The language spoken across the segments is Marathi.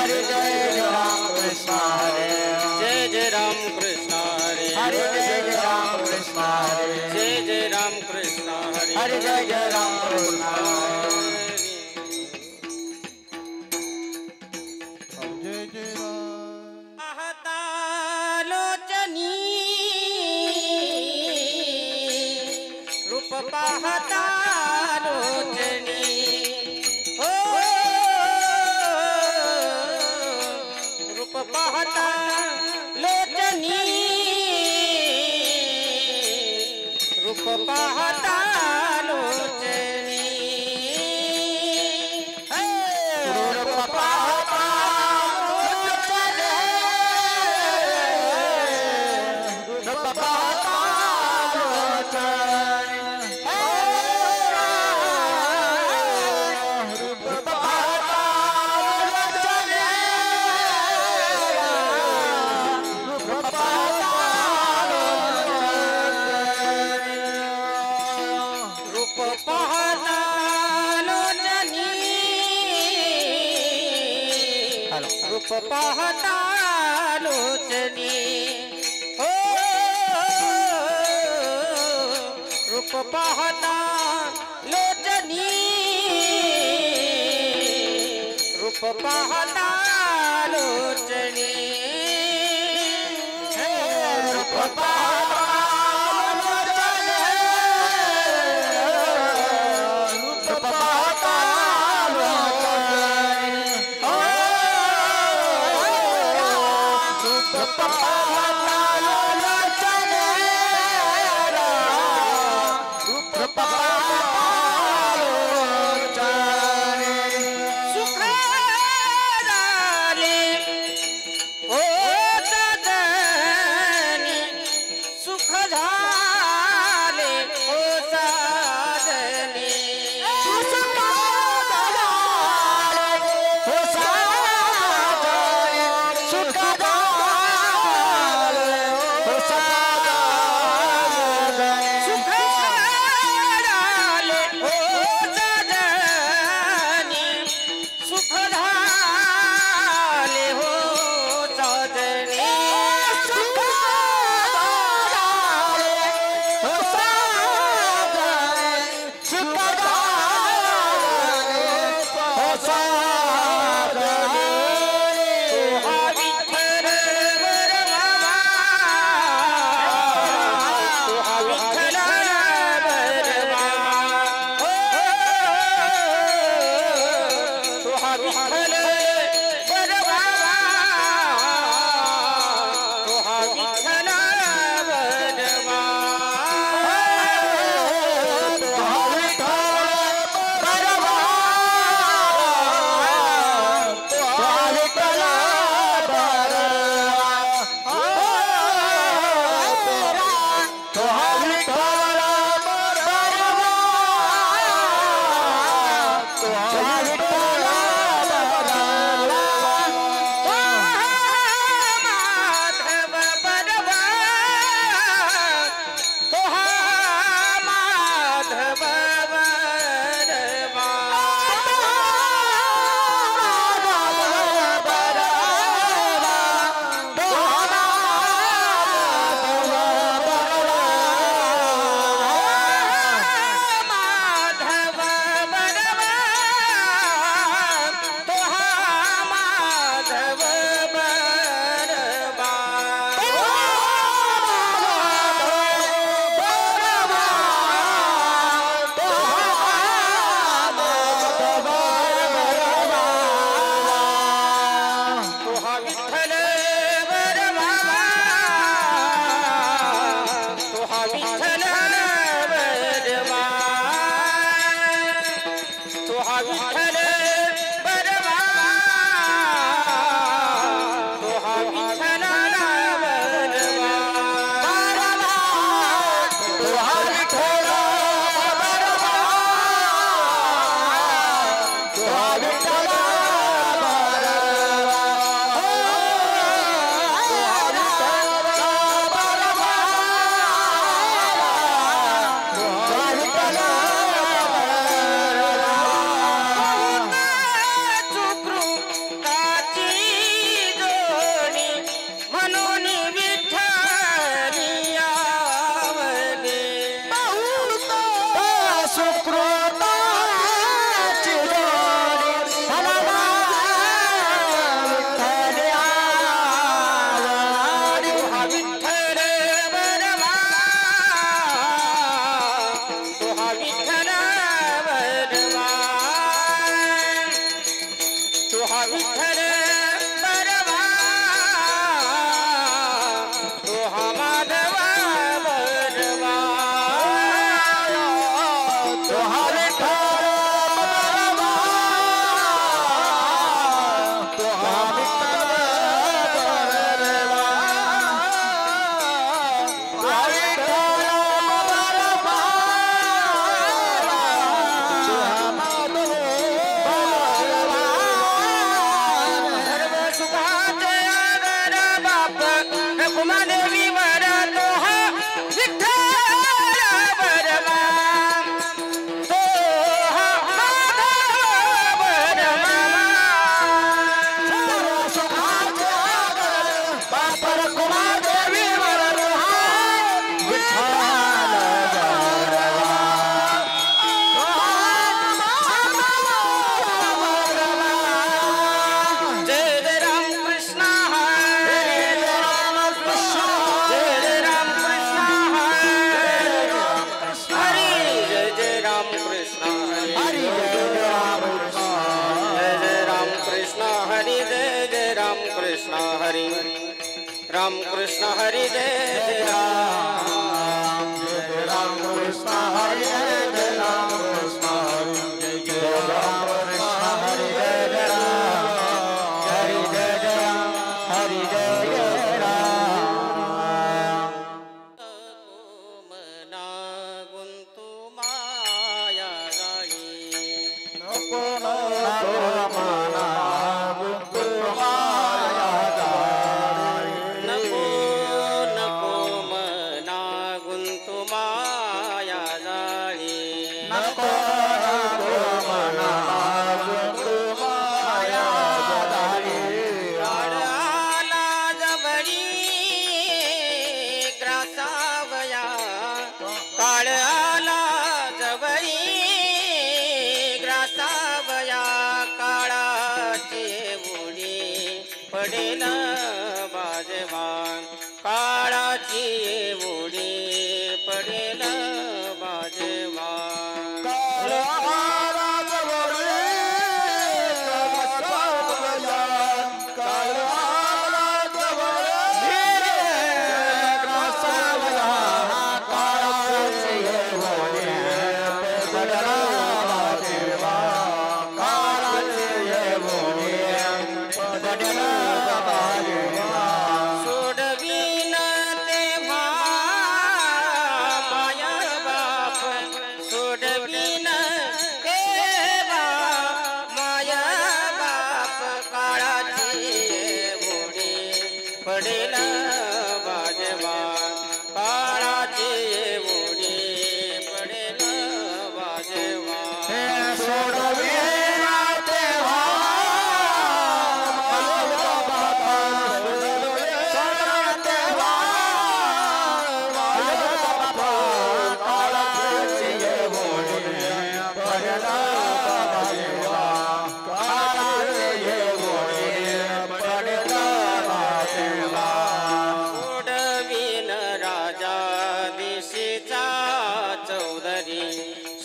हरे जय राम कृष्ण हरे जय जय राम कृष्ण हरे हरे जय राम कृष्ण हरे जय जय राम कृष्ण हरे हरे जय राम कृष्ण जय जय राम लोचनी रूप पाहता लोचनी हो रूप पाहता लोचनी रूप पाहता लोचनी रूप पाहता लोचनी रूप पाहता लोचनी रूप पाहता लोचनी रूप पाहता रूप पाहता लोचनी रूप पाहता लोचनी हो रूप पाहता लोचनी रूप पाहता लोचनी रूप पाहता लोचनी रूप पाहता लोचनी रूप पाहता लोचनी रूप पाहता लोचनी सुख झाले ओ सजनी सुख झाले ओ सजनी सुख झाले ओ सजनी सुख झाले हो सजनी विठ्ठल बरवा विठ्ठल बरवा तुहा विठ्ठल बरवा तुहा विठ्ठल बरवा माधव बरवा तुहा माधव बरवा माधव बरवा तुहा माधव बरवा तुहा विठ्ठल बरवा तुहा विठ्ठल बरवा तुहा विठ्ठल बरवा रखुमादेवी वर तो हा विठ्ठल बरमा तो हा माधव बरमा बापर कुमारदेवी वर विठ्ठल जय जय राम कृष्ण हरे जय राम कृष्ण जय जय राम कृष्ण हरे हरि जय जय राम कृष्ण हरि जय जय राम कृष्ण हरि जय जय राम कृष्ण हरि राम कृष्ण हरि जय जय राम कृष्ण हरि जय राम कृष्ण हरि जय राम कृष्ण हरि जय राम हरि जय राम हरि जय राम मना गुंतु माया जाळी नको नको मना गुंतु माया जाळी नको नको मना गुंतु माया जाळी नको नको मना गुंतु माया जाळी काळाला जबरी ग्रासावया काळाला जबरी ग्रासावया काळाची बुडी पडेल बाजवा काळाची बुडी पडेल बाजवा सोडवीन तेव्हा माया बाप सोडवीन तेव्हा माया बाप काळाची बुडी पडेल बाजवा काळाची बुडी पडेल बाजवा सोडवीन राजा दिशीचा चौधरी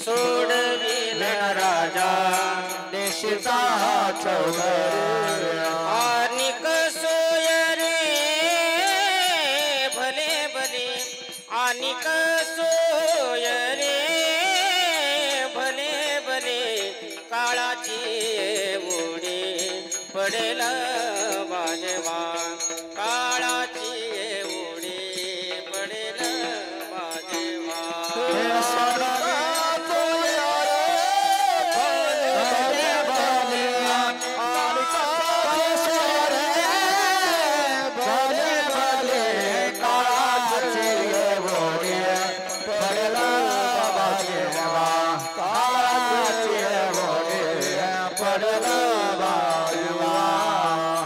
सोडवीन राजा देशीचा चौधरी आनिक सोय रे भले भले आनिक सोय रे भले भले काळाची उडी पडेल बाजवा काळाची उडी पडेल बाजवा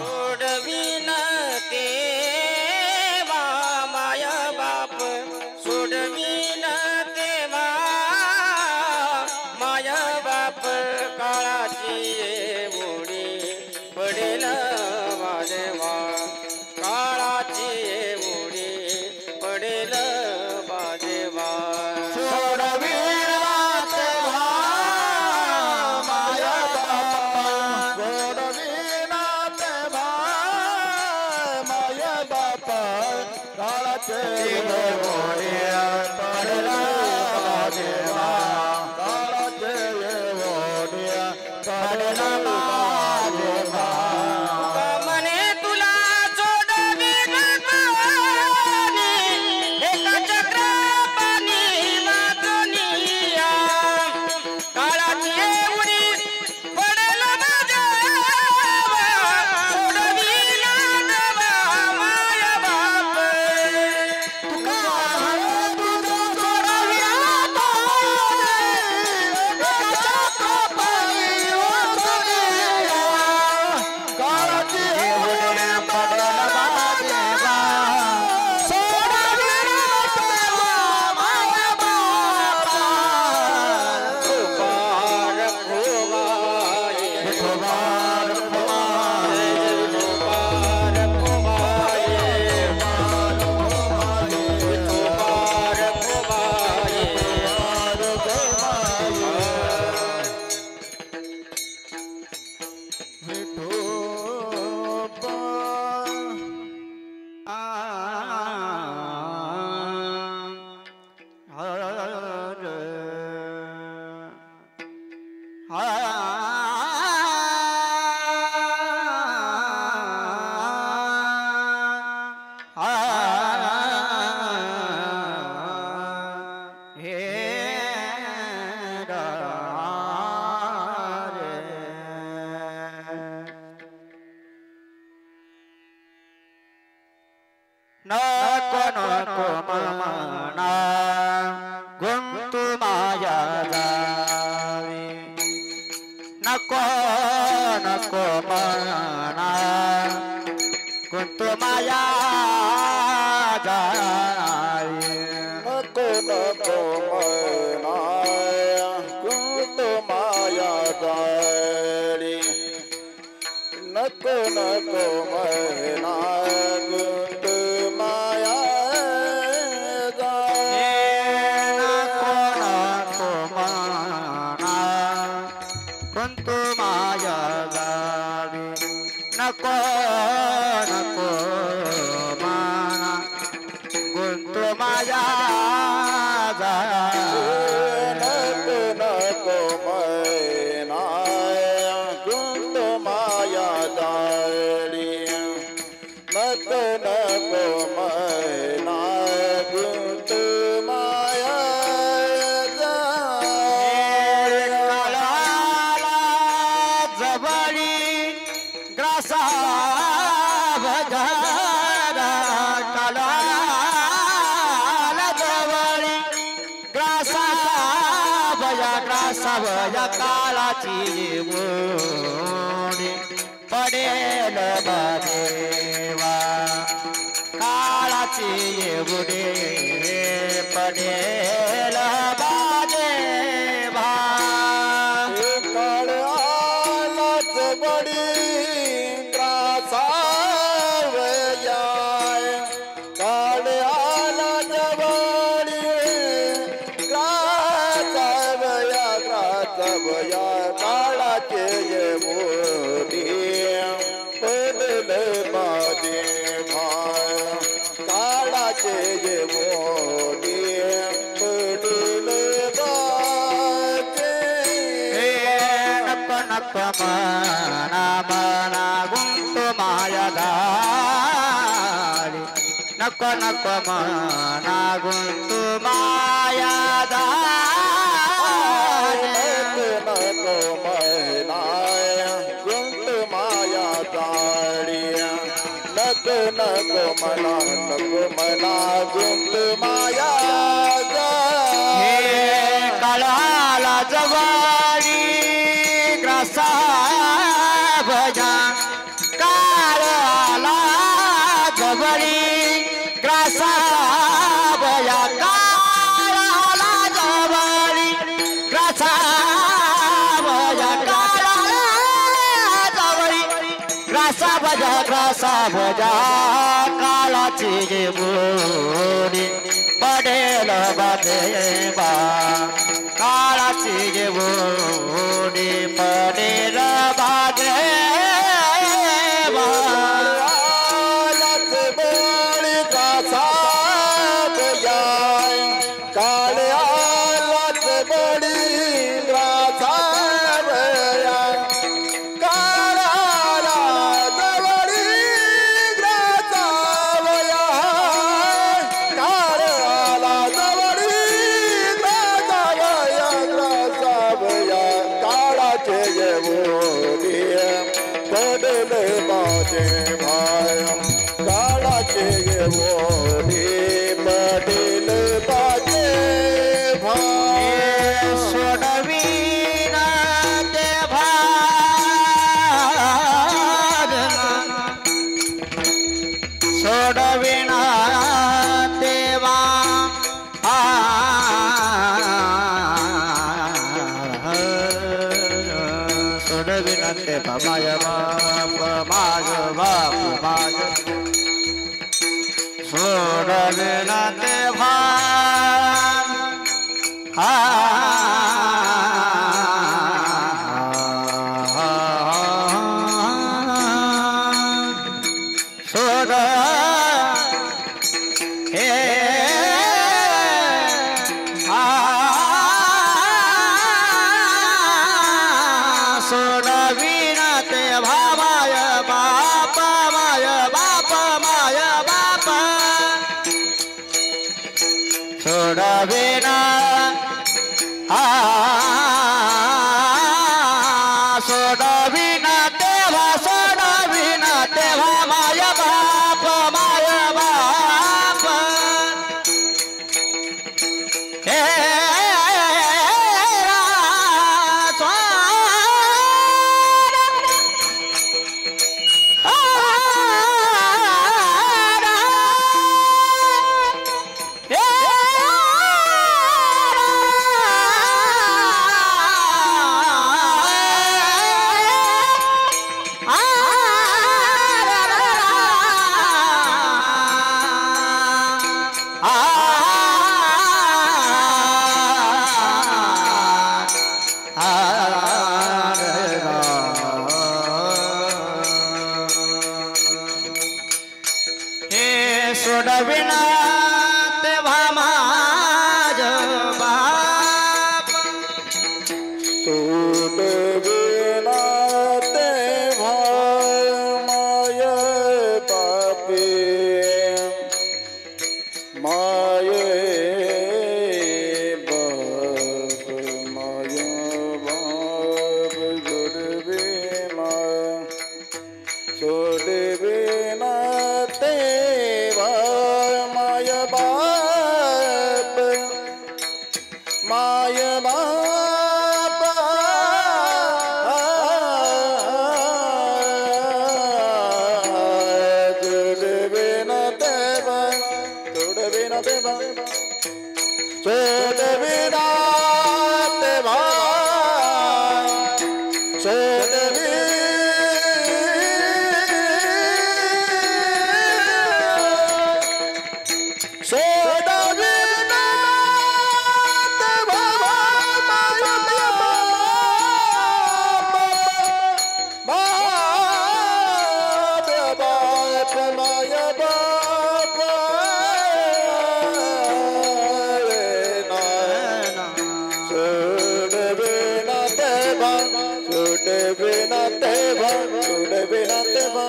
सोडवीन तेव्हा माया बाप सोडवीन तेव्हा माया बाप काळाची बुडी पडेल बाजवा काळाची बुडी पडेल बाजवा म्हणे तुला सोडवीन कोणी एका चक्रपाणी वाचुनिया काळाची उडी पडेल बाजवा सोडवीन देवा माया बाप नको नको मना गुंतु माया जावी नको नको मना गुंतु माया जावी नको नको मना गुंतु माया जावी नको नको मना गुंतु माया नको नको माना गुंतु माया नको नको मना गुंतु माया जावी नको नको मना गुंतु माया ग्रासा भजरा काला जवळी ग्रासा भया काळाची मोडी पडेल देवा काळाची बुडे पडेल देवा काळ आलाच बडी काळ आला जवळी ग्रासवया काळाचे मोठी पडल बाजे भाय काळाचे मोठी पडल बाजे नको नको मना मना गुंतु माया दारी नको नको मना गुंतु माया दारी नको मना गुंतु माया दारी नको नको मना गुंतु माया हे काळाला जवळी ग्रासा भजा काळाला जवळी ग्रासा भया काळाला जवळी ग्रासा भया काळाला जवळी ग्रासा भजा काळाची मोडी पडेल देवा काळाची मोडी पडेल देवा आलाच बळी ग्रासा भया काळ आलाच बळी ग्रासा भया काळाला जवळी ग्रासा भया काळाला जवळी ग्रासा भया काळाचे मोठी पडल बाजे भाय काळाचे मोठी पडल बाजे भाय सोडवीन देवा सोडवीन देवा सोडवीन देवा माय बाप माय सोडवीन देवा सोड हे सोडवीन देवा माय बाप सोडवीन सोडवीन देवा माय बाप सोडविना तेव्हा माझ बाप सोडविना तेव्हा माय बापे माय बाप माय बाप सोडविना तेव्हा माय बाप माय बाप सोडविना तेव्हा सोडविना तेव्हा सोडविना तेव्हा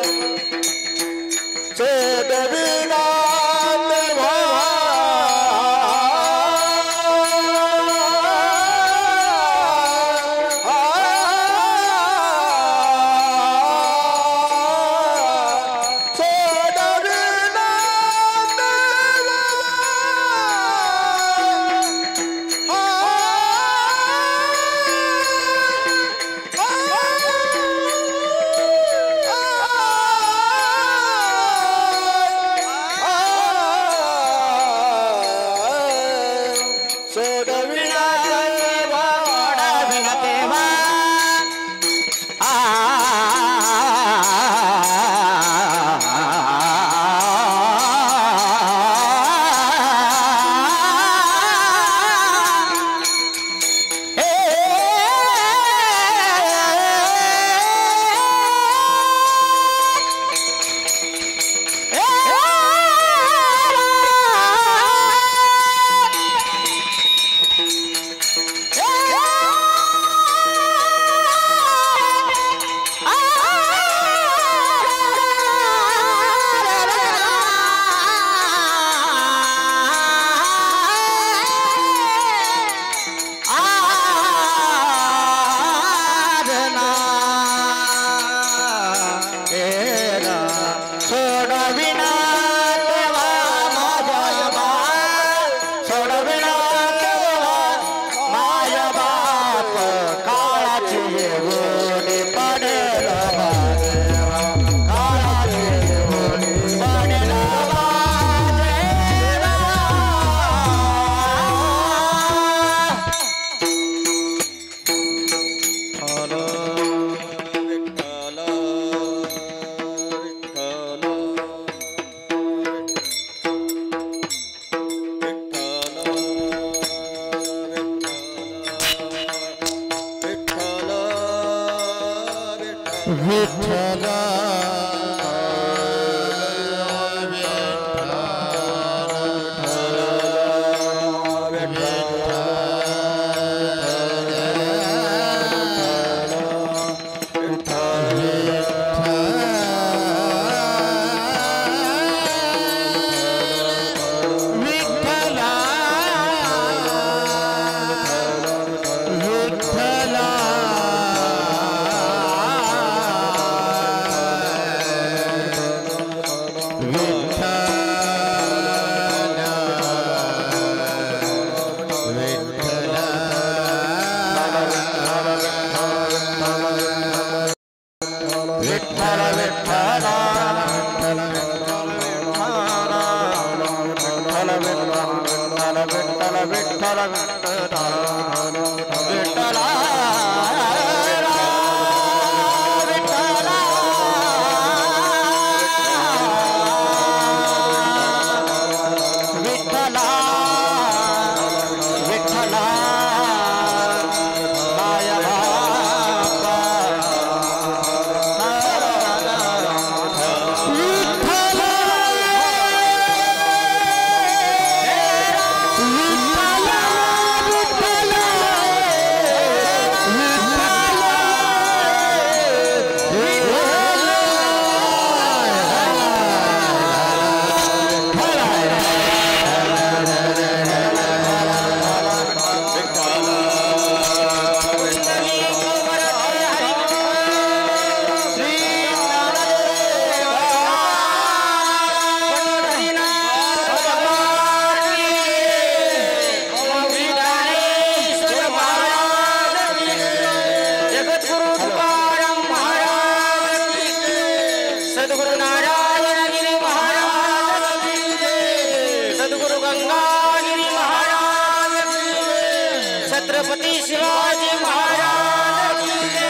शिवाजी महाराज की जय.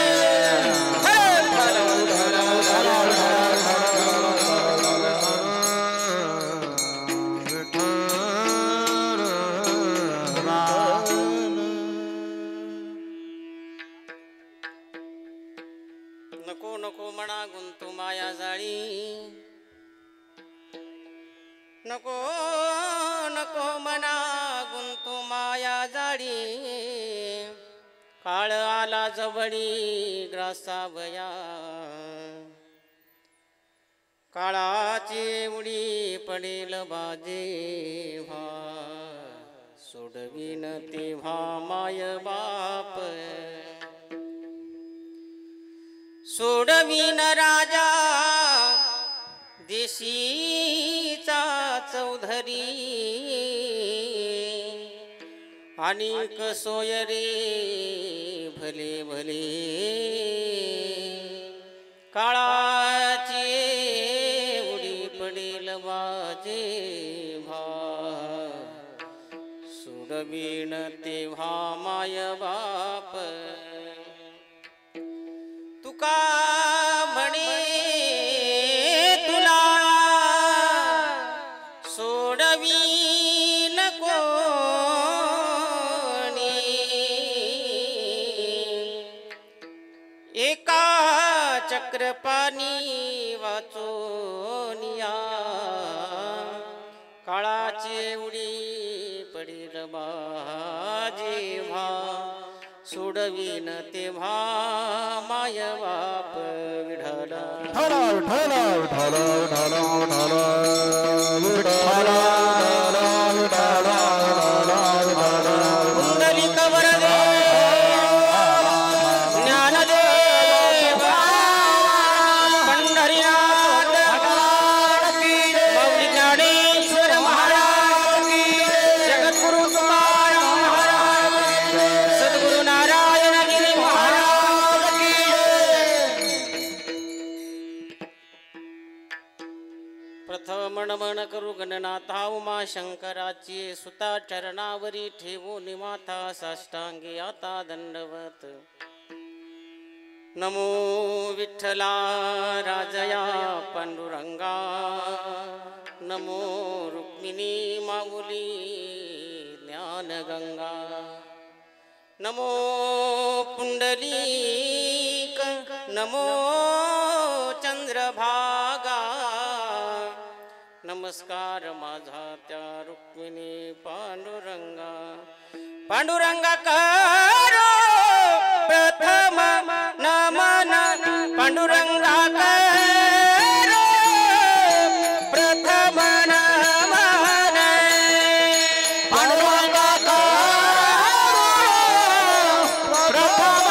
नको नको म्हणा गुंतू माया जाळी, नको नको म्हणा गुंतू माया जाळी. काळ आला जवळी ग्रासावया, काळाची उडी पडेल बाजे व्हा. सोडवीन तेव्हा माय बाप, सोडवीन राजा देशीचा चौधरी. अनेक सोय रे भले भले, काळाची उडी पडेल बाजे भा. सोडवीन तेव्हा माय बाप, तुका म्हणे तुला सोडवीन कोणी. एका चक्रपाणी वाचोनिया, काळाची उडी पडील बाजी व्हा. सोडवीन तेव्हा माय बाप विढला. पुंडलिक वरदे ज्ञानदेव पंढरीनाथ मौली ज्ञानेश्वर महाराज की, जगद्गुरु तुकाराम महाराज, सद्गुरु नारायण गिरी महाराज की. प्रथम मन करू गणनाथा उमा शंकराची, सुता चरणावरी ठेवून माथा साष्टांगी आता दंडवत. नमो विठ्ठला राजया पांडुरंगा, नमो रुक्मिणी माऊली ज्ञानगंगा. नमो पुंडलीक, नमो चंद्रभागा. नमस्कार माझा त्या रुक्मिणी पांडुरंगा. पांडुरंगा करो प्रथम नमन, पांडुरंगा करो प्रथम नमन. पांडुरंगा करो प्रथम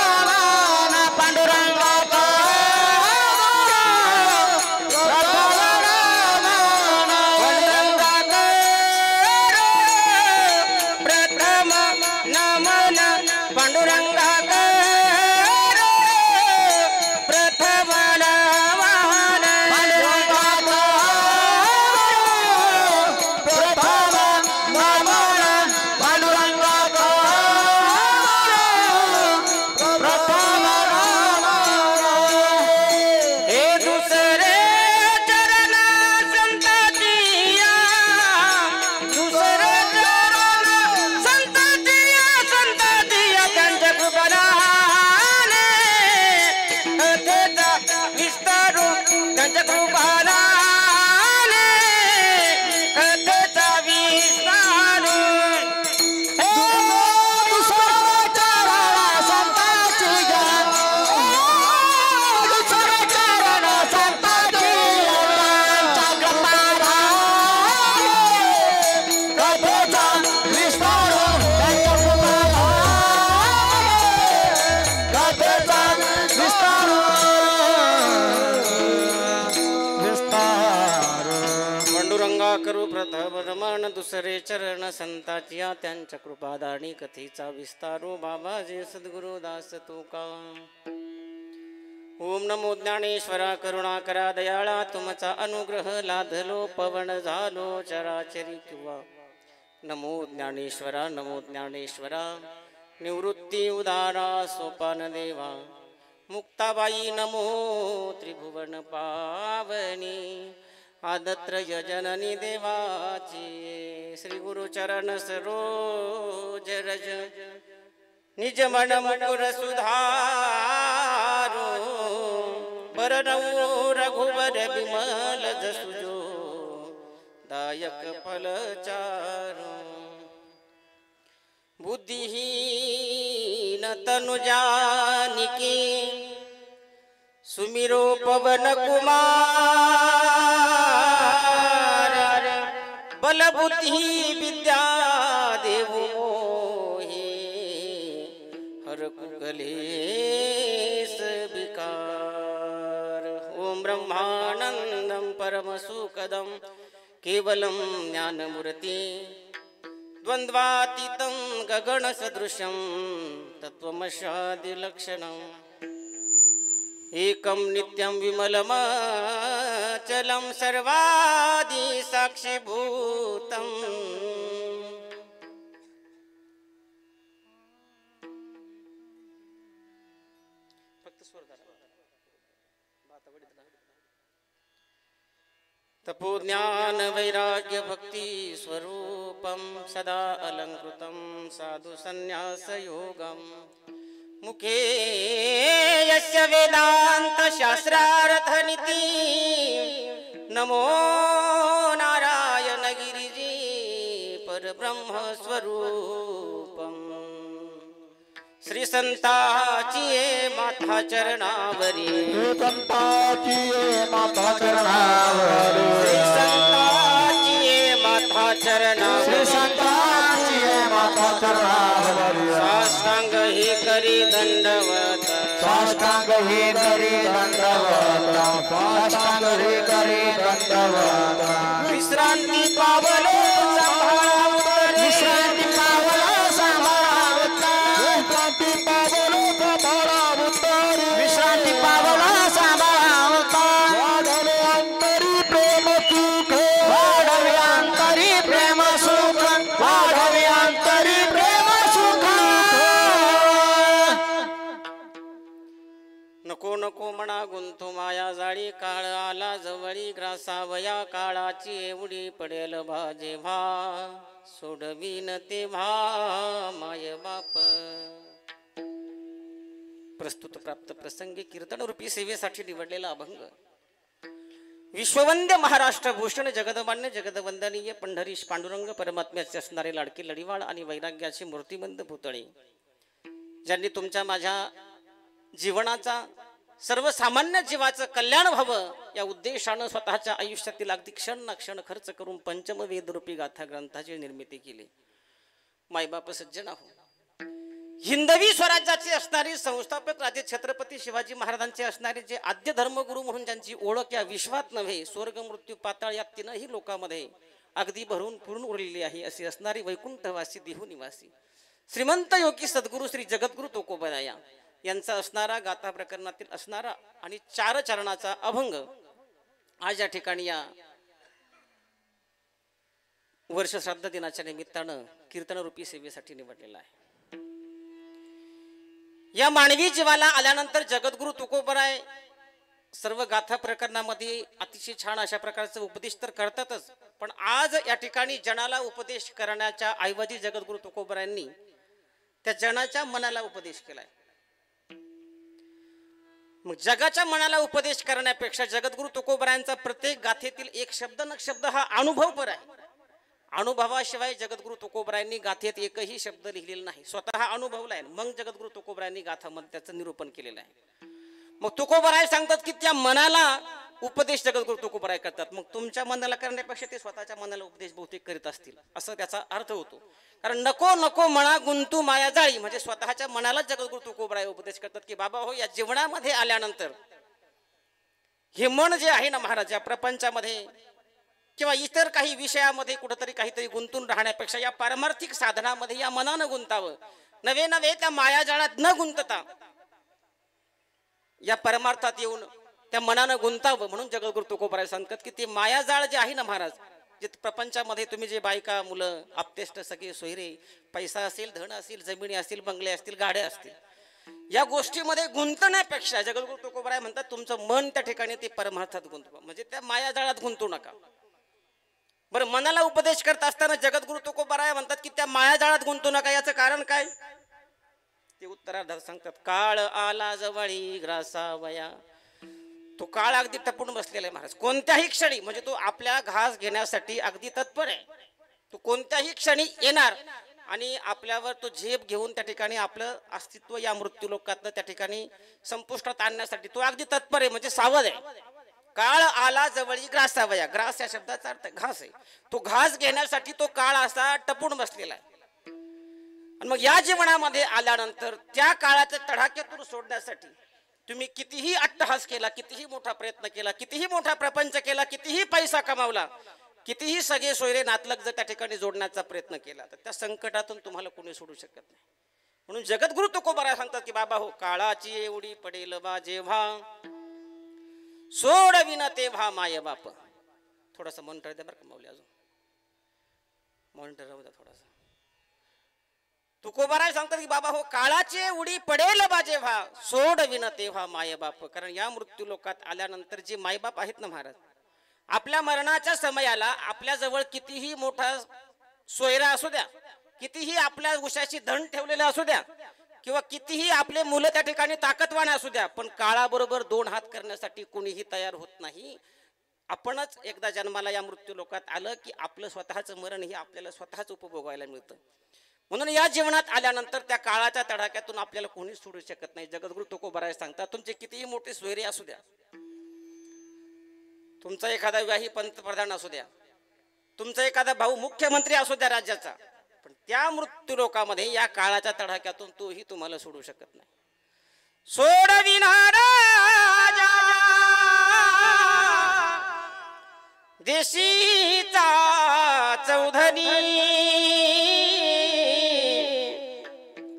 नमन, पांडुरंगा करू प्रथम रमण दुसरे चरण संताचिया, त्यांच्या कृपादानी कथेचा विस्तारो बाबाजी सद्गुरु दास तुका. ओम नमो ज्ञानेश्वरा करुणाकरा दयाळा, तुमचा अनुग्रह लाधलो पवन झालो चराचरी किंवा. नमो ज्ञानेश्वरा, नमो ज्ञानेश्वरा, निवृत्ती उदारा सोपान देवा मुक्ताबाई नमो त्रिभुवन पावनी आदत्रय जननी देवाची श्री गुरु चरण सरोज रज निज मन मुकुर सुधारो बरनऊ रघुवर विमल जसुजो दायक फल चारो बुद्धिहीन तनु जानिके सुमिरो पवन कुमार बल बुद्धि विद्या देवो मोहि हर कुकलेश विकार ओम ब्रह्मानंदं परम सुखदं केवलं ज्ञानमूर्ति द्वंद्वातीतं गगन सदृशं तत्वमशादिलक्षणम् एकं नित्यं विमलमचलं सर्वादि साक्षीभूतम् तपो ज्ञान वैराग्य भक्ति स्वरूपं सदा अलंकृतं साधु संन्यास योगम् मुखे यस्य वेदांत शास्त्रार्थ नीति नमो नारायण गिरिजी परब्रह्म स्वरूपम् श्री संताची माता चरणावरी संताची माता चरणावरी श्री संताची माता चरणावरी संताची माता चरणावरी साष्टांग ही करी दंडवत साष्टांग ही करी दंडवत साष्टांग ही करी दंडवत विश्रांती पावलो विश्रांती पावलो विश्रांती पावलो सांभाळावतारी विश्रांती पावलो सांभाळावतारी वाढवे अंतरी प्रेम सुख वाढवे अंतरी प्रेम सुख वाढवे अंतरी प्रेम सुख नको नको म्हणा गुंतू माया जाळी काळ आला जवळी ग्रासावया काळाची एवढी पडेल भाजे भा सोडवीन ते भा माय बाप प्रस्तुत प्राप्त प्रसंगी कीर्तन रूपी सेवेसाठी निवडलेला अभंग विश्ववंद्य महाराष्ट्र भूषण जगदमान्य जगदवंदनीय पंढरीश पांडुरंग परमात्म्याचे असणारे लाडके लढीवाळ आणि वैराग्याचे मूर्तिमंत भूतळे ज्यांनी तुमच्या माझ्या जीवनाचा सर्वसामान्य जीवाचं कल्याण व्हावं या उद्देशानं स्वतःच्या आयुष्यातील अगदी क्षण ना क्षण खर्च करून पंचम वेदरूपी गाथा ग्रंथाची निर्मिती केली मायबाप सज्जन आहो हिंदवी स्वराज्याचे असणारे संस्थापक राजे छत्रपती शिवाजी महाराजांचे असणारे जे आद्य धर्मगुरू म्हणून ज्यांची ओळख या विश्वात नव्हे स्वर्ग मृत्यू पाताळ या तीनही लोकांमध्ये अगदी भरून पूर्ण उरलेली आहे अशी असणारी वैकुंठवासी देहू निवासी श्रीमंत योगी सद्गुरू श्री जगद्गुरू तुकोबराया यांचा असणारा गाथा प्रकरणातील असणारा आणि 4 चरणाचा अभंग आज या ठिकाणी या वर्ष श्राद्ध दिनाच्या निमित्तानं कीर्तन रूपी सेवेसाठी निवडलेला आहे या मानवी जीवाला आल्यानंतर जगद्गुरू तुकोबराय सर्व गाथा प्रकरणामध्ये अतिशय छान अशा प्रकारचे उपदेश तर करतातच पण आज या ठिकाणी जनाला उपदेश करण्याच्या ऐवजी जगद्गुरू तुकोबरायांनी त्या जनाच्या मनाला उपदेश केलाय मग जगाच्या मनाला उपदेश करण्यापेक्षा जगद्गुरू तुकोबरायांचा प्रत्येक गाथेतील एक शब्द न शब्द हा अनुभवपर आहे अनुभवाशिवाय जगद्गुरू तुकोबरायांनी गाथेत एकही शब्द लिहिलेला नाही स्वतः अनुभवलाय मग जगद्गुरू तुकोबरायांनी गाथामध्ये त्याचं निरूपण केलेलं आहे मग तुकोबराय सांगतात की त्या मनाला उपदेश जगद्गुरू तुकोबराय करतात मग तुमच्या मनाला करण्यापेक्षा ते स्वतःच्या मनाला उपदेश बहुतेक करीत असतील असं त्याचा अर्थ होतो कारण नको नको म्हणा गुंतू माया जाळी म्हणजे स्वतःच्या मनाला जगद्गुरू तुकोबराय उपदेश करतात की बाबा हो या जीवनामध्ये आल्यानंतर हे मन जे आहे ना महाराज या प्रपंचामध्ये किंवा इतर काही विषयामध्ये कुठेतरी काहीतरी गुंतून राहण्यापेक्षा या पारमार्थिक साधनामध्ये या मनानं गुंतावं नवे नवे त्या मायाजाळात न गुंतता या परमार्थात येऊन त्या मनानं गुंतावं म्हणून जगद्गुरू तुकोबराय सांगतात की ते मायाजाळ जे आहे ना महाराज जे प्रपंचामध्ये तुम्ही जे बायका मुलं आपतेष्ट सगळे सोयरे पैसा असेल धन असेल जमिनी असतील बंगले असतील गाड्या असतील या गोष्टीमध्ये गुंतण्यापेक्षा जगद्गुरु तुकोबराय म्हणतात तुमचं मन त्या ठिकाणी ते परमार्थात गुंतवा म्हणजे त्या मायाजाळात गुंतू नका. बरं मनाला उपदेश करत असताना जगद्गुरु तुकोबराय म्हणतात की त्या मायाजाळात गुंतू नका. याचं कारण काय ते उत्तरार्धात सांगतात. काळ आला जवळी ग्रासावया. तो काळ अगदी टपून बसलेला आहे महाराज. कोणत्याही क्षणी म्हणजे तो आपल्या घास घेण्यासाठी अगदी तत्पर आहे. तो कोणत्याही क्षणी येणार आणि आपल्यावर तो झेप घेऊन त्या ठिकाणी आपलं अस्तित्व या मृत्यूलोकातनं त्या ठिकाणी संपुष्टात आणण्यासाठी तो अगदी तत्पर आहे म्हणजे सावध आहे. काळ आला जवळी ग्रासावया. ग्रास या शब्दाचा अर्थ घास आहे. तो घास घेण्यासाठी तो काळ असा टपून बसलेला आहे. आणि मग या जीवनामध्ये आल्यानंतर त्या काळाच्या तडाख्यातून सोडण्यासाठी तुम्ही कितीही अट्टहास केला कितीही मोठा प्रयत्न केला कितीही मोठा प्रपंच केला कितीही पैसा कमावला कितीही सगळे सोयरे नातलग जर त्या ठिकाणी जोडण्याचा प्रयत्न केला तर त्या संकटातून तुम्हाला कोणी सोडू शकत नाही. म्हणून जगद्गुरु तुकोबराय सांगतात की बाबा हो काळाची एवढी पडेल बा जेव्हा सोडविन तेव्हा माय बाप. थोडासा मॉनिटर द्या बरं का माऊली अजून मॉनिटर राहू द्या थोडासा. तुकोबराय सांगतात की बाबा हो काळाची उडी पडेल बा जेव्हा सोडविन तेव्हा माय बाप. कारण या मृत्यू लोकात आल्यानंतर जे मायबाप आहेत ना महाराज आपल्या मरणाच्या समयाला आपल्या जवळ कितीही मोठा सोयरा असू द्या कितीही आपल्या उशाशी धन ठेवलेले असू द्या किंवा कितीही आपले मुलं त्या ठिकाणी ताकदवान असू द्या पण काळाबरोबर दोन हात करण्यासाठी कोणीही तयार होत नाही. आपणच एकदा जन्माला या मृत्यू लोकात आलं की आपलं स्वतःचं मरण हे आपल्याला स्वतःच उपभोगायला मिळतं. म्हणून या जीवनात आल्यानंतर त्या काळाच्या तडाख्यातून आपल्याला कोणीच सोडू शकत नाही. जगद्गुरु तुकोबराय सांगतात तुमचे कितीही मोठे सोयरे असू द्या तुमचा एखादा विवाही पंतप्रधान असू द्या तुमचा एखादा भाऊ मुख्यमंत्री असू द्या राज्याचा पण त्या मृत्यू लोकामध्ये या काळाच्या तडाख्यातून तोही तुम्हाला सोडू शकत नाही. सोडविना राजा देशीचा चौधरी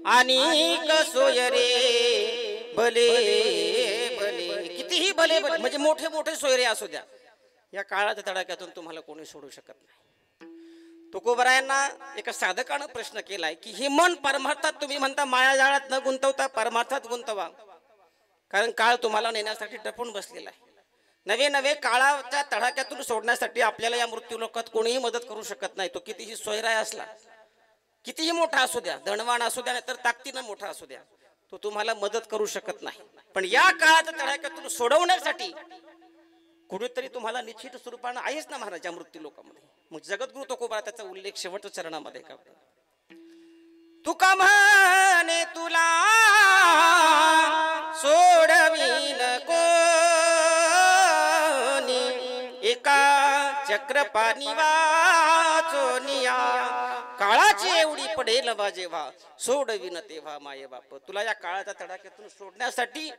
आणि सोयरे भले भले कितीही भले भले म्हणजे मोठे मोठे सोयरे असू द्या या काळाच्या तडाख्यातून तुम्हाला कोणी सोडू शकत नाही. तुकोबरायांना एका साधकानं प्रश्न केलाय की हे मन परमार्थात तुम्ही म्हणता मायाजाळात न गुंतवता परमार्थात गुंतवा कारण काळ तुम्हाला नेण्यासाठी टपून बसलेला आहे. नवे नवे काळाच्या तडाख्यातून सोडण्यासाठी आपल्याला या मृत्यू लोकात कोणीही मदत करू शकत नाही. तो कितीही सोयरा असला कितीही मोठा असू द्या धनवान असू द्या तर ताकदीनं मोठा असू द्या तो तुम्हाला मदत करू शकत नाही. पण या काळाच्या तडाख्यातून सोडवण्यासाठी कुणीतरी तुम्हाला निश्चित स्वरूपानं आहेच ना महाराज या मृत्यू लोकांमध्ये. मग जगद्गुरु तुकोबराय त्याचा उल्लेख शेवटच्या चरणामध्ये करतात. तुका म्हणे तुला सोडवीन कोणी एका चक्रपाणी वाचोनिया काळाची एवढी पडेल बा जेव्हा सोडविन तेव्हा माये बाप. तुला या काळाच्या तडाख्यातून सोडण्यासाठी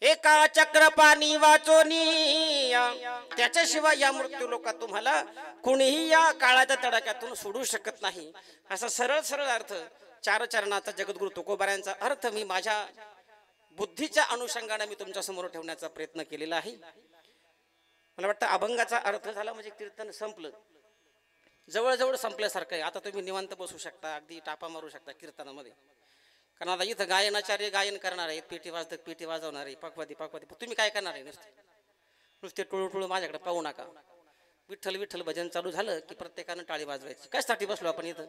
एका चक्रपाणी वाचोनिया त्याच्याशिवाय या मृत्यू लोकात तुम्हाला कोणीही या काळाच्या तडाख्यातून सोडू शकत नाही. असा सरळ सरळ अर्थ चार चरणाचा जगद्गुरु तुकोबरायांचा अर्थ मी माझ्या बुद्धीच्या अनुषंगाने मी तुमच्या समोर ठेवण्याचा प्रयत्न केलेला आहे. मला वाटतं अभंगाचा अर्थ झाला म्हणजे कीर्तन संपलं जवळजवळ संपल्यासारखं आहे. आता तुम्ही निवांत बसू शकता अगदी टापा मारू शकता कीर्तनामध्ये. कारण आता इथं गायनाचार्य गायन करणार आहेत पेटी वाजत पेटी वाजवणार आहे पकवादी पकवादी तुम्ही काय करणार आहे नुसते टोळू टोळू माझ्याकडे पाहू नका. विठ्ठल विठ्ठल भजन चालू झालं की प्रत्येकानं टाळी वाजवायची. कशासाठी बसलो आपण इथं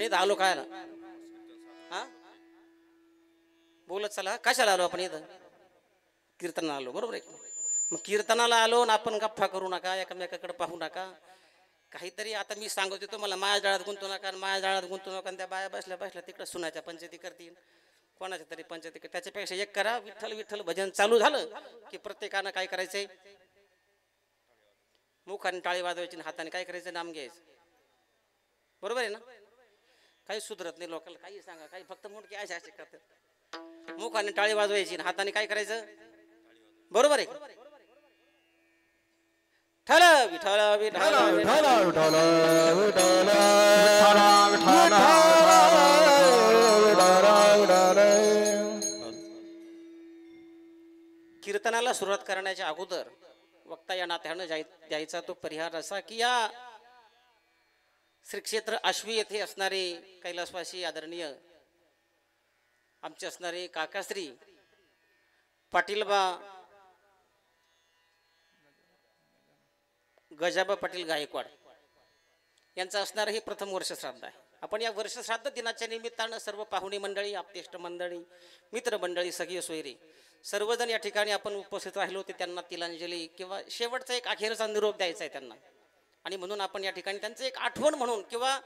इथं आलो काय हा बोलत चला कशाला आलो आपण इथं कीर्तनाला आलो बरोबर आहे. मग कीर्तनाला आलो ना आपण गप्पा करू नका एकमेकाकडे पाहू नका. काहीतरी आता मी सांगतो तुम्हाला माया जाळात गुंतू नका माया जाळात गुंतू नका त्या बाया बसल्या बसल्या तिकडे सुनाच्या पंचायती करतील कोणाच्या तरी पंचायती त्याच्यापेक्षा एक करा विठ्ठल विठ्ठल भजन चालू झालं की प्रत्येकानं काय करायचंय मुखाने टाळी वाजवायची हाताने काय करायचं नाम घ्यायचं बरोबर आहे ना. काही सुधरत नाही लोकांना काही सांगा काही फक्त मोठे असे असे करतात मुखाने टाळी वाजवायची हाताने काय करायचं बरोबर आहे. ठल विठ्ठल विठ्ठल विठ्ठल विठ्ठल कीर्तनाला सुरुवात करण्याच्या अगोदर वक्ता या नात्यानं द्यायचा तो परिहार असा की या श्री क्षेत्र आश्वी येथे असणारे कैलासवासी आदरणीय आमचे असणारे काकाश्री पाटीलबा गजाबा पाटील गायकवाड यांचं असणारं हे प्रथम वर्ष श्राद्ध आहे. आपण या वर्ष श्राद्ध दिनाच्या निमित्तानं सर्व पाहुणे मंडळी, आप्तेष्ट मंडळी, मित्र मंडळी, सगळे सोयरे सर्वजण या ठिकाणी आपण उपस्थित राहिलो होते. त्यांना तिलांजली किंवा शेवटचा एक अखेरचा निरोप द्यायचा आहे त्यांना, आणि म्हणून आपण या ठिकाणी त्यांचं एक आठवण म्हणून किंवा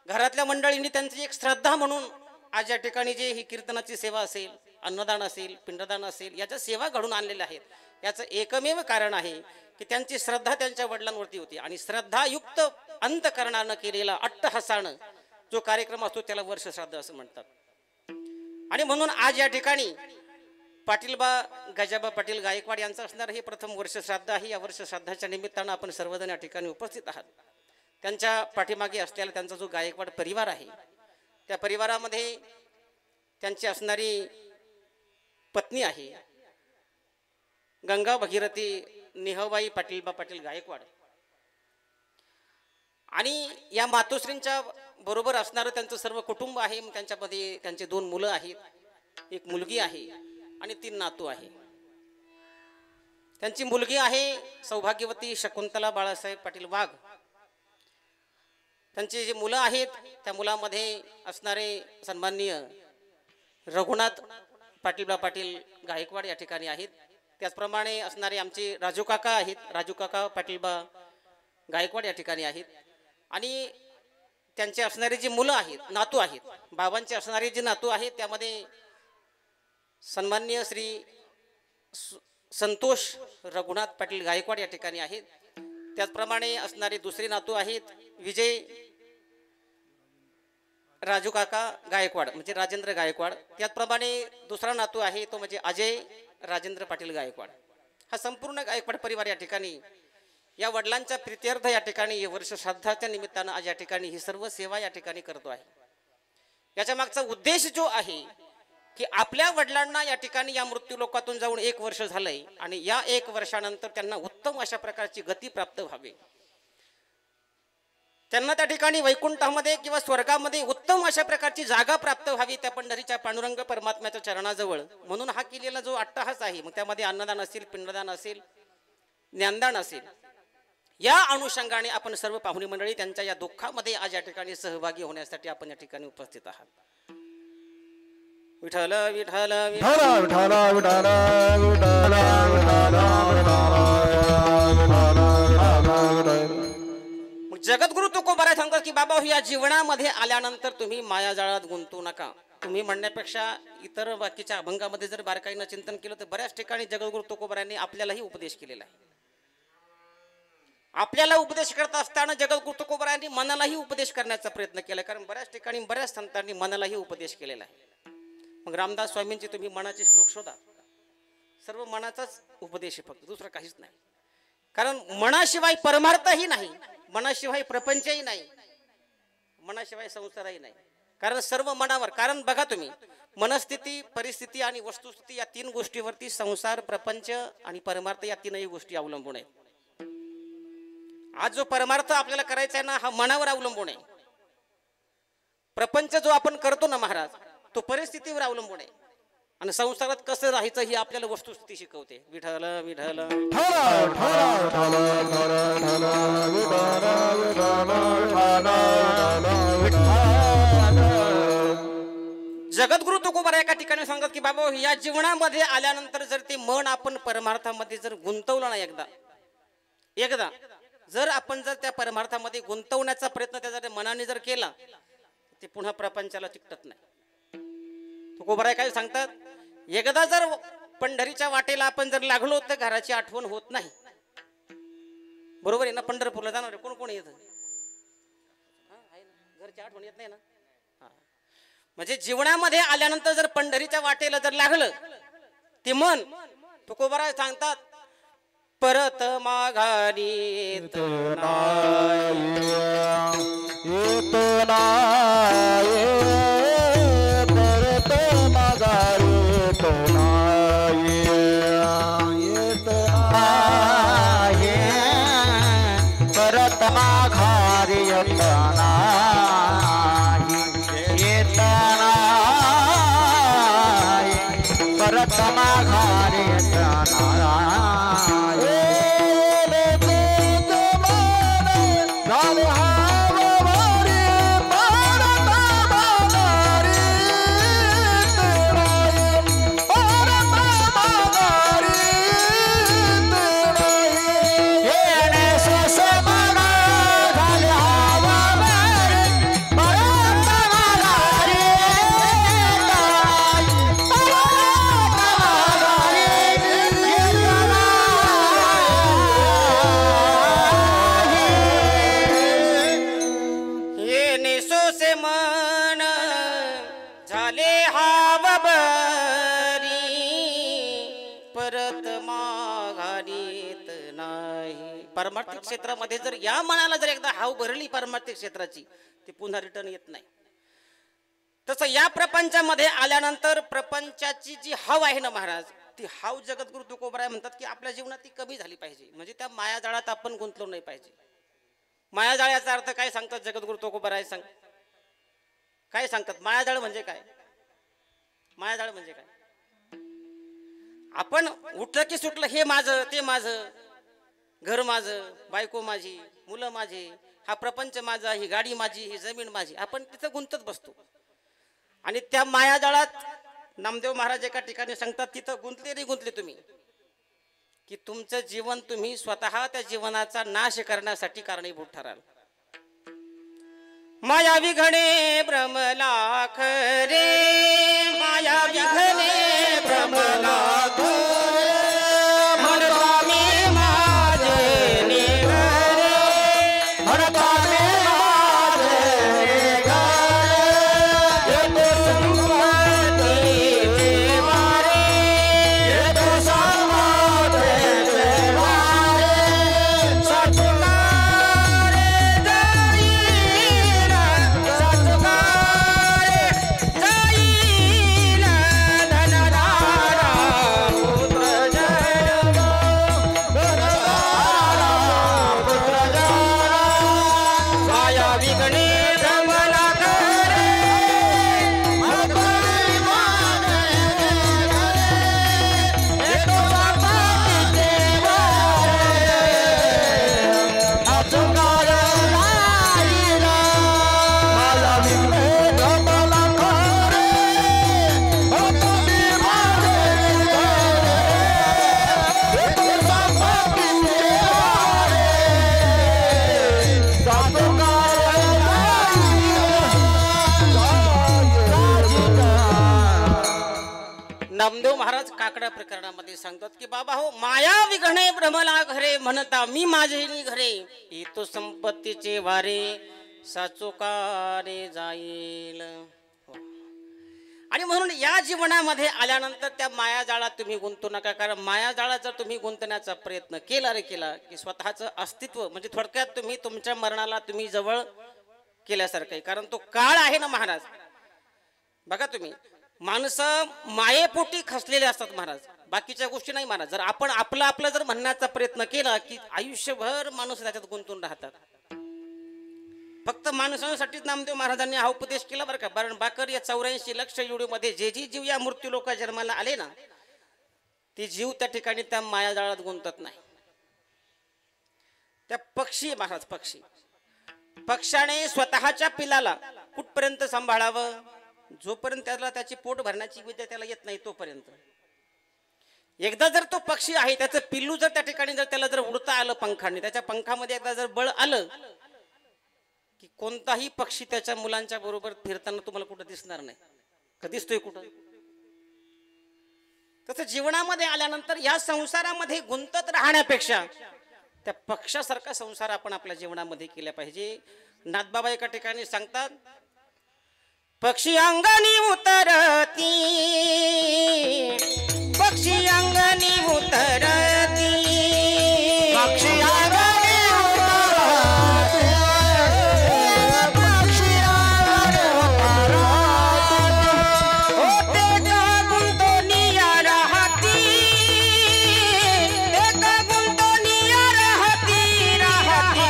घरातल्या मंडळींनी त्यांची एक श्रद्धा म्हणून आज या ठिकाणी जे ही कीर्तनाची सेवा असेल, अन्नदान असेल, पिंडदान असेल, याच्या सेवा घडून आणलेल्या आहेत. याचं एकमेव कारण आहे की त्यांची श्रद्धा त्यांच्या वडिलांवरती होती, आणि श्रद्धायुक्त अंतकरणानं केलेला अट्टहासानं जो कार्यक्रम असतो त्याला वर्ष श्राद्ध असं म्हणतात. आणि म्हणून आज या ठिकाणी पाटीलबा गजाबा पाटील गायकवाड यांचं असणार हे प्रथम वर्ष श्राद्ध आहे. या वर्ष श्राद्धाच्या निमित्तानं आपण सर्वजण या ठिकाणी उपस्थित आहात. त्यांच्या पाठीमागे असलेला त्यांचा जो गायकवाड परिवार आहे, त्या परिवारामध्ये त्यांची असणारी पत्नी आहे गंगा भगीरथी नेहबाई पाटीलबा पाटील गायकवाड, आणि या मातोश्रींच्या बरोबर असणारं त्यांचं सर्व कुटुंब आहे. त्यांच्यामध्ये त्यांचे 2 मुलं आहेत, एक मुलगी आहे आणि 3 नातू आहे. त्यांची मुलगी आहे सौभाग्यवती शकुंतला बाळासाहेब पाटील वाघ. त्यांची जी मुलं आहेत त्या मुलामध्ये असणारे सन्माननीय रघुनाथ पाटीलबा पाटील गायकवाड या ठिकाणी आहेत. त्याचप्रमाणे असणारे आमचे राजू काका आहेत, राजू काका पाटीलबा गायकवाड या ठिकाणी आहेत. आणि त्यांचे असणारे जी मुलं आहेत, नातू आहेत, बाबांचे असणारे जे नातू आहेत त्यामध्ये सन्माननीय श्री संतोष रघुनाथ पाटील गायकवाड या ठिकाणी आहेत. त्याचप्रमाणे असणारे दुसरे नातू आहेत विजय राजू काका गायकवाड म्हणजे राजेंद्र गायकवाड. त्याचप्रमाणे दुसरा नातू आहे तो म्हणजे अजय राजेंद्र पाटील गायकवाड. हा संपूर्ण गायकवाड परिवार या ठिकाणी या वडिलांच्या प्रीत्यर्थ या ठिकाणी वर्ष श्राद्धाच्या निमित्तानं आज या ठिकाणी ही सर्व सेवा या ठिकाणी करतो आहे. याच्या मागचा उद्देश जो आहे की आपल्या वडिलांना या ठिकाणी या मृत्यू लोकातून जाऊन 1 वर्ष झालंय, आणि या 1 वर्षानंतर त्यांना उत्तम अशा प्रकारची गती प्राप्त व्हावी, त्यांना त्या ठिकाणी वैकुंठामध्ये किंवा स्वर्गामध्ये उत्तम अशा प्रकारची जागा प्राप्त व्हावी त्या पंढरीच्या पांडुरंग परमात्म्याच्या चरणाजवळ. म्हणून हा केलेला जो अट्टहास आहे, मग त्यामध्ये अन्नदान असेल, पिंडदान असेल, ज्ञानदान असेल, या अनुषंगाने आपण सर्व पाहुणे मंडळी त्यांच्या या दुःखामध्ये आज या ठिकाणी सहभागी होण्यासाठी आपण या ठिकाणी उपस्थित आहात. विठ्ठल विठ्ठल विठ्ठल विठ्ठल जगद्गुरु तुकोबाराय सांगतात की बाबा या जीवनामध्ये आल्यानंतर तुम्ही मायाजाळात गुंतू नका. तुम्ही म्हणण्यापेक्षा इतर बाकीच्या अभंगामध्ये जर बारकाईनं चिंतन केलं तर बऱ्याच ठिकाणी जगद्गुरु तुकोबारायांनी आपल्यालाही उपदेश केलेला आहे. आपल्याला उपदेश करत असताना जगद्गुरु तुकोबारायांनी मनालाही उपदेश करण्याचा प्रयत्न केला, कारण बऱ्याच ठिकाणी बऱ्याच संतांनी मनालाही उपदेश केलेला आहे. मग रामदास स्वामींचे तुम्ही मनाचे श्लोक शोधा, सर्व मनाचाच उपदेश आहे, फक्त दुसरं काहीच नाही. कारण मनाशिवाय परमार्थही नाही, मनाशिवाय प्रपंचही नाही, मनाशिवाय संसारही नाही. कारण सर्व मनावर, कारण बघा तुम्ही मनस्थिती, परिस्थिती आणि वस्तुस्थिती या 3 गोष्टीवरती संसार, प्रपंच आणि परमार्थ या 3ही गोष्टी अवलंबून आहेत. आज जो परमार्थ आपल्याला करायचा आहे ना, हा मनावर अवलंबून आहे. प्रपंच जो आपण करतो ना महाराज, तो परिस्थितीवर अवलंबून आहे. आणि संसारात कसं राहायचं ही आपल्याला वस्तुस्थिती शिकवते. विठ्ठल विठ्ठल जगद्गुरु तुकोबाराय एका ठिकाणी सांगतात की बाबा या जीवनामध्ये आल्यानंतर जर ते मन आपण परमार्थामध्ये जर गुंतवलं ना, एकदा जर आपण जर त्या परमार्थामध्ये गुंतवण्याचा प्रयत्न त्या मनाने जर केला, ते पुन्हा प्रपंचाला चिकटत नाही. तुकोबाराय काय सांगतात, एकदा जर पंढरीच्या वाटेला आपण जर लागलो तर घराची आठवण होत नाही. बरोबर आहे ना? पंढरपूरला जाणार कोण कोण येत, घरची आठवण येत नाही ना. म्हणजे जीवनामध्ये आल्यानंतर जर पंढरीच्या वाटेला जर लागलं ते मन, तुकोबाराय सांगतात परत माघारी येत नाही, परत माघारी येत नाही, परत माघारी येत नाही, येत नाही, परत माघारी येत नाही. पारमार्थिक क्षेत्रामध्ये जर या मनाला जर एकदा हाव भरली पारमार्थिक क्षेत्राची, ती पुन्हा रिटर्न येत नाही. तसं या प्रपंचामध्ये आल्यानंतर प्रपंचाची जी हाव आहे ना महाराज, ती हाव जगद्गुरु तुकोबराय म्हणतात की आपल्या जीवनात ती कमी झाली पाहिजे. म्हणजे त्या मायाजाळात आपण गुंतलो नाही पाहिजे. मायाजाळाचा अर्थ काय सांगतात जगद्गुरु तुकोबराय काय सांगतात? मायाजाळ म्हणजे काय? मायाजाळ म्हणजे काय? आपण उठलं की सुटलं, हे माझं ते माझं, घर माझं, बायको माझी, मुलं माझी, हा प्रपंच माझा, ही गाडी माझी, ही जमीन माझी, आपण तिथं गुंतत बसतो. आणि त्या मायाजाळात नामदेव महाराज एका ठिकाणी सांगतात, तिथं गुंतले तुम्ही की तुमचं जीवन तुम्ही स्वतः त्या जीवनाचा नाश करण्यासाठी कारणीभूत ठराल. माया विघणे भ्रमलाख रे, माया विघणे भ्रमलाख नामदेव महाराज काकडा प्रकरणामध्ये सांगतात की बाबा हो, माया विघणे भ्रमला घरे म्हणता मी माझे घरे, येतो संपत्तीचे वारे साचोकारे जाईल. आणि म्हणून या जीवनामध्ये आल्यानंतर त्या मायाजाळात तुम्ही गुंतू नका. कारण मायाजाळात जर तुम्ही गुंतण्याचा प्रयत्न केला की स्वतःचं अस्तित्व म्हणजे थोडक्यात तुम्ही तुमच्या मरणाला तुम्ही जवळ केल्यासारखं आहे. कारण तो काळ आहे ना महाराज. बघा तुम्ही, माणसं मायेपोटी खचलेले असतात महाराज, बाकीच्या गोष्टी नाही महाराज. जर आपण आपलं जर म्हणण्याचा प्रयत्न केला की आयुष्यभर माणूस त्याच्यात गुंतून राहतात. फक्त माणसांसाठीच नामदेव महाराजांनी हा उपदेश केला बरं का. कारण बाकर या 84 लक्ष मध्ये जे जीव या मृत्यू लोक जन्माला आले ना, ते जीव त्या ठिकाणी त्या मायाजाळात गुंतत नाही. त्या पक्षी महाराज, पक्षाने स्वतःच्या पिलाला कुठपर्यंत सांभाळावं, जोपर्यंत त्याला त्याची पोट भरण्याची विद्या त्याला येत नाही तोपर्यंत. एकदा जर तो पक्षी आहे, त्याचं पिल्लू जर त्या ठिकाणी जर त्याला जर उडता आलं पंखाने, त्याच्या पंखामध्ये एकदा जर बळ आलं की कोणताही पक्षी त्याच्या मुलांच्या बरोबर फिरताना तुम्हाला कुठं दिसणार नाही. का दिसतोय कुठं? तसं जीवनामध्ये आल्यानंतर या संसारामध्ये गुंतत राहण्यापेक्षा त्या पक्षासारखा संसार आपण आपल्या जीवनामध्ये केला पाहिजे. नाथबाबा एका ठिकाणी सांगतात, पक्षी अंगणी उतरती, पक्षी अंगणी उतरती, पक्षी अंगणी उतरती, पक्षी अंगणी उतरती, होते का गुंतोनिया राहती, ते का गुंतोनिया राहती, राहती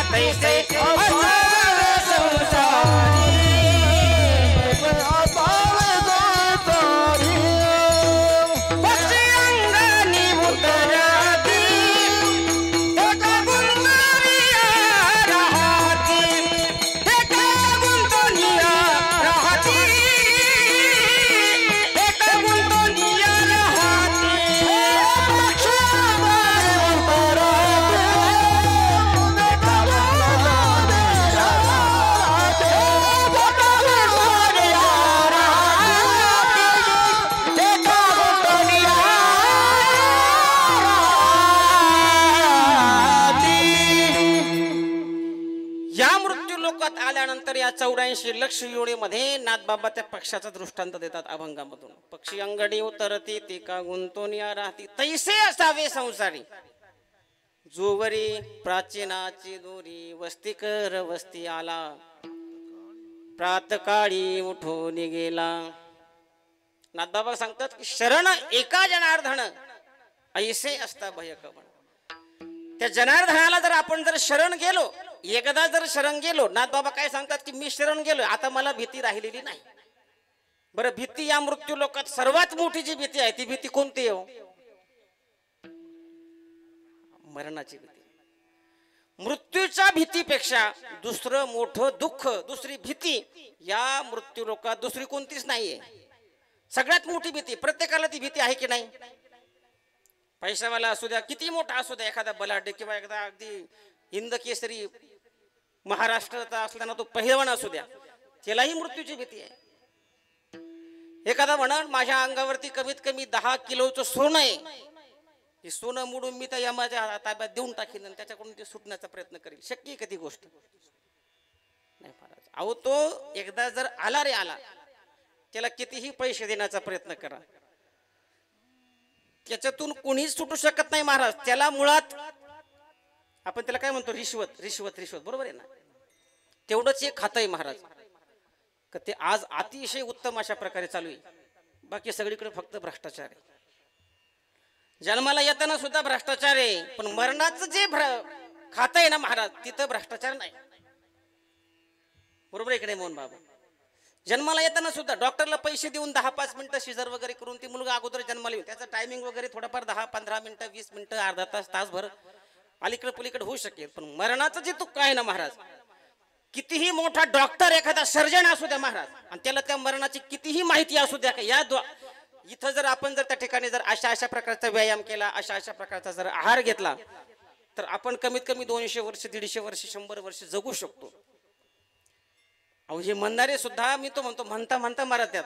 लोकात आल्यानंतर या 84 लक्ष योनीमध्ये नाथबाबा त्या पक्षाचा दृष्टांत देतात अभंगामधून. पक्षी अंगडी उतरती ती का गुंतून या राहती तैसे असावे संसारी जोवरी प्राचीनाची दोरी वस्ती कर वस्ती आला प्रातकाळी उठून गेला. नाथबाबा सांगतात की शरण एका जनार्दन ऐसे असता भयकवण. त्या जनार्दनाला जर आपण जर शरण गेलो, एकदा जर शरण गेलो, नाथबाबा काय सांगतात की मी शरण गेलो आता मला भीती राहिलेली नाही. बरं भीती या मृत्यू लोकात सर्वात मोठी जी भीती आहे ती भीती कोणती हो? मरणाची भीती. मृत्यूच्या भीतीपेक्षा दुसरं मोठं दुःख, दुसरी भीती या मृत्यू लोकात दुसरी कोणतीच नाहीये. सगळ्यात मोठी भीती. प्रत्येकाला ती भीती आहे की नाही? पैशावाला असू द्या, किती मोठा असू द्या, एखादा बलाढ्य किंवा एखादा अगदी हिंद केसरी महाराष्ट्राचा असताना तो पहिलवान असू द्या, त्यालाही मृत्यूची भीती आहे. एखादा म्हणा माझ्या अंगावरती कमीत कमी 10 किलोचं सोनं आहे, हे सोनं मोडून मी त्या यमाच्या ताब्यात देऊन टाकीन आणि त्याच्याकडून ते सुटण्याचा प्रयत्न करेल. शक्य आहे कधी गोष्ट नाही महाराज. अहो तो एकदा जर आला रे आला, त्याला कितीही पैसे देण्याचा प्रयत्न करा, त्याच्यातून कोणीच सुटू शकत नाही महाराज. त्याला मुळात आपण त्याला काय म्हणतो, रिश्वत रिश्वत रिश्वत, बरोबर आहे ना? तेवढंच एक खातं आहे महाराज. का ते आज अतिशय उत्तम अशा प्रकारे चालू आहे. बाकी सगळीकडे फक्त भ्रष्टाचार आहे. जन्माला येताना सुद्धा भ्रष्टाचार आहे, पण मरणाचं जे खातं आहे ना महाराज, तिथं भ्रष्टाचार नाही. बरोबर आहे की नाही मोहन बाबा? जन्माला येताना सुद्धा डॉक्टरला पैसे देऊन 10-5 मिनिटं शिजर वगैरे करून ती मुलगा अगोदर जन्माला येईल, त्याचा टायमिंग वगैरे थोडाफार 10-15 मिनिटं, 20 मिनिटं, अर्धा तास, तासभर अलीकडे पलीकडे होऊ शकेल. पण मरणाचं जे दुःख आहे ना महाराज, कितीही मोठा डॉक्टर एखादा सर्जन असू द्या महाराज, आणि त्याला त्या मरणाची कितीही माहिती असू द्या, का या इथं जर आपण जर त्या ठिकाणी जर अशा प्रकारचा व्यायाम केला, अशा प्रकारचा जर आहार घेतला, तर आपण कमीत कमी 200 वर्ष, 150 वर्ष, 100 वर्ष जगू शकतो. अहो हे म्हणणारे सुद्धा मी तो म्हणतो म्हणता म्हणता मरत्यात,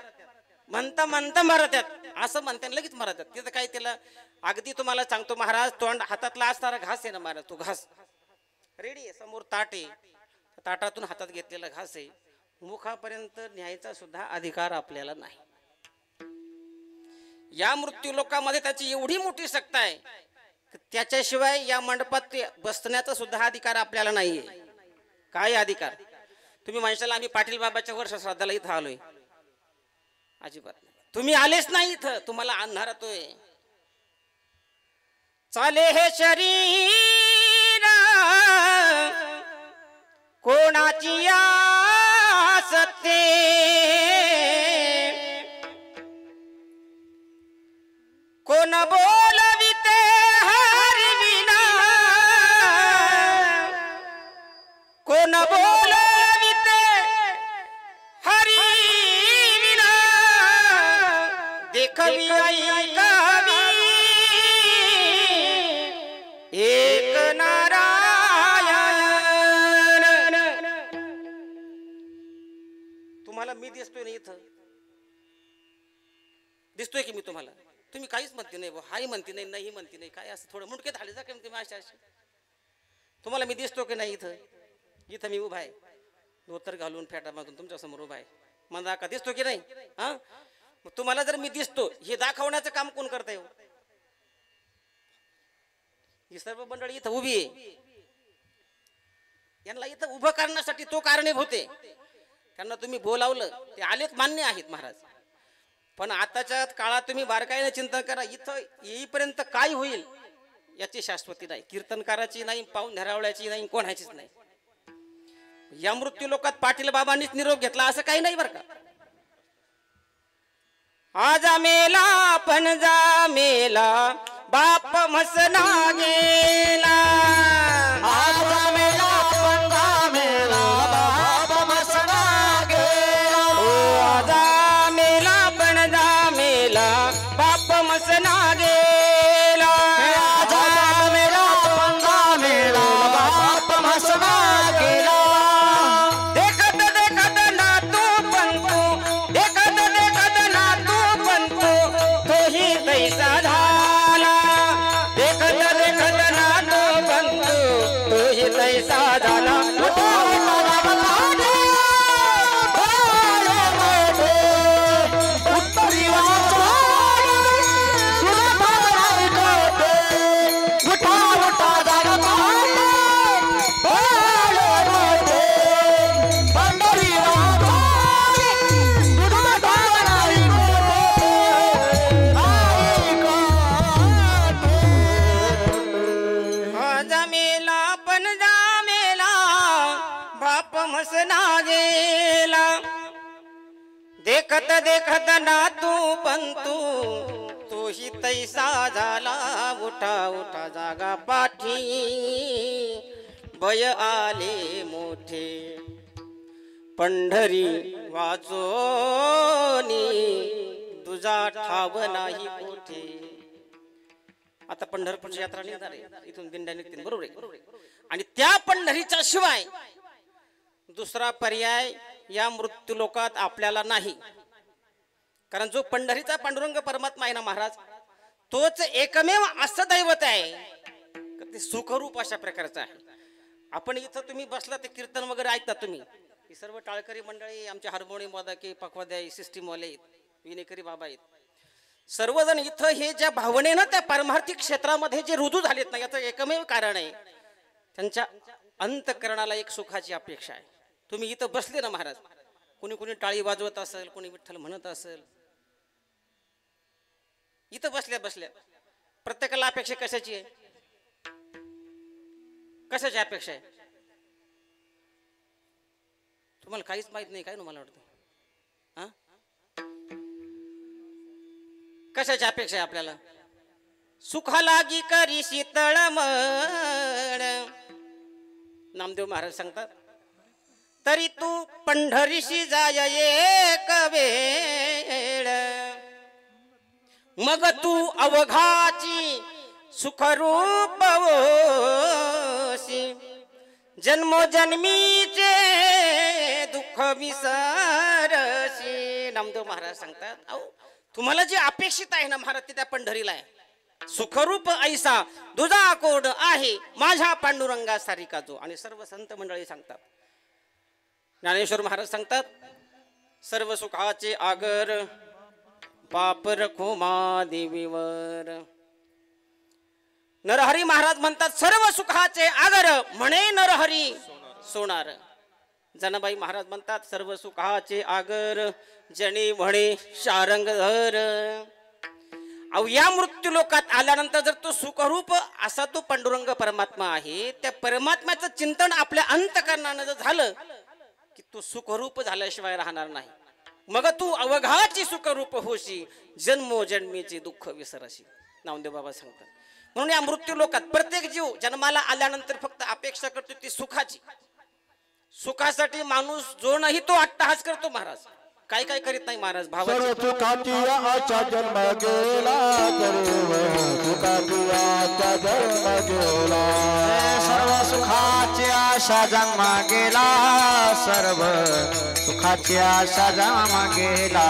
म्हणता म्हणता मरत्यात, असं म्हणते लगेच मरत्यात. तिथं काय त्याला अगदी तुम्हाला सांगतो महाराज, तोंड हातातला असणारा घास आहे ना महाराज, तो घास रेडी आहे, समोर ताट आहे, ताटातून हातात घेतलेला घास आहे, मुखापर्यंत न्यायचा सुद्धा अधिकार आपल्याला नाही. या मृत्यू लोकांमध्ये त्याची एवढी मोठी सत्ता आहे, त्याच्याशिवाय या मंडपात बसण्याचा सुद्धा अधिकार आपल्याला नाहीये. काय अधिकार? तुम्ही म्हणशाल आम्ही पाटील बाबाच्या वर्ष श्राद्धाला इथं आलोय, अजिबात नाही. तुम्ही आलेच नाही इथं, तुम्हाला आणणार होतोय. चाले हे शरीर कोणाची आसते, कोण बोलविते हरविना, कोण बोलविते हरविना, देखवी ऐकावी एक नारायण. तुम्हाला मी दिसतोय ना इथं, दिसतोय की मी तुम्हाला? तुम्ही काहीच म्हणते नाही, हाही म्हणते नाही, नाही म्हणते नाही, काय असं थोडं मुंडके झाले जा तुम्ही अशा अशी. तुम्हाला मी दिसतो की नाही इथं? इथं मी उभा आहे, धोतर घालून फेटा मागून तुमच्या समोर उभा आहे, मला का दिसतो की नाही? हा, तुम्हाला जर मी दिसतो, हे दाखवण्याचं काम कोण करताय? ही सर्व मंडळी इथं उभी आहे, यांना इथं उभं करण्यासाठी तो कारणीभूत आहे. त्यांना तुम्ही बोलावलं, ते आलेत, मान्य आहेत महाराज. पण आताच्या काळात तुम्ही बारकाईने चिंतन करा, इथं येईपर्यंत काय होईल याची शाश्वती नाही. कीर्तनकाराची नाही, पाऊन धरावळ्याची नाही, कोणाचीच नाही. या मृत्यू लोकात पाटील बाबांनीच निरोप घेतला असं काही नाही बरं का. आज मेला पण जा मेला बाप म्हसना गेला, आज मेला पण जा मेला बाप म्हसना गेला, आज मेला पण जा मेला बाप म्हसना गेला, आज मेला पण जा मेला बाप म्हसना गेला. देखत देखत ना तू पंतू, देखत देखत ना तू पंतू, तोही तैसा झाला, देखत देखत ना तू पंतू, तोही तैसा झाला. हसना गेला देखत देखत ना तू पंतू तोही तैसा झाला उठा उठा जागा पाठी भय आले मोठे पंढरी वाचोनी तुझा ठाव नाही कोठे. आता पंढरपूरची यात्रा निघणार आहे, इथून दिंड्या निघतील, बरोबर आहे. आणि त्या पंढरीच्या शिवाय दुसरा पर्याय या मृत्यू लोकात आपल्याला नाही. कारण जो पंढरीचा पांडुरंग परमात्मा आहे ना महाराज, तोच एकमेव असं दैवत आहे ते सुखरूप अशा प्रकारचं आहे. आपण इथं तुम्ही बसला ते कीर्तन वगैरे ऐकता तुम्ही, ही सर्व टाळकरी मंडळी, आमचे हार्मोनियम वादकी, पखवाद्याई, सिस्टीमवाले, विनेकरी बाबा आहेत, सर्वजण इथं हे ज्या भावनेनं त्या पारमार्थिक क्षेत्रामध्ये जे रुजू झालेत ना, याचं एकमेव कारण आहे त्यांच्या अंतकरणाला एक सुखाची अपेक्षा आहे. तुम्ही इथं बसले ना महाराज, कोणी कोणी टाळी वाजवत असेल, कोणी विठ्ठल म्हणत असेल, इथं बसल्या बसल्या प्रत्येकाला अपेक्षा कशाची आहे? कशाची अपेक्षा आहे? तुम्हाला काहीच माहित नाही काय? मला वाटतं हा, कशाची अपेक्षा आहे आपल्याला? सुखा लागी करी शीतळमळ, नामदेव महाराज सांगतात, तरी तू पंढरीशी जाय एक वेळ, मग तू अवघाची सुखरूप होशी, जन्मोजन्मीचे दुःख विसरशी. नामदेव महाराज सांगतात, अहो तुम्हाला जे अपेक्षित आहे ना महाराज, ते त्या पंढरीला आहे. सुखरूप ऐसा दुजा कोड आहे माझ्या पांडुरंगा सारिका जो. आणि सर्व संत मंडळी सांगतात, ज्ञानेश्वर महाराज सांगतात, सर्व सुखाचे आगर पाप रखो मा देवीवर. नरहरी महाराज म्हणतात, सर्व सुखाचे आगर म्हणे नरहरी सोनार. जनाबाई महाराज म्हणतात, सर्व सुखाचे आगर जणी म्हणे शारंगधर. अहो या मृत्यू लोकात आल्यानंतर जर तो सुखरूप असा तो पांडुरंग परमात्मा आहे, त्या परमात्म्याचं चिंतन आपल्या अंतकरणानं जर झालं की तो सुखरूप झाल्याशिवाय राहणार नाही. मग तू अवघाची सुखरूप होशी, जन्मोजन्मीचे दुःख विसरशी. नामदेव बाबा सांगतात. म्हणून या मृत्यू लोकात प्रत्येक जीव जन्माला आल्यानंतर फक्त अपेक्षा करतो ती सुखाची. सुखासाठी माणूस जो नाही तो अट्टहास करतो महाराज. काय काय करीत नाही महाराज. सर्व सुखाची आशा जन्म गेला, सुखाची आशा जन्म गेला, सर्व सुखाची आशा जन्म गेला, सर्व सुखाची आशा जन्म गेला.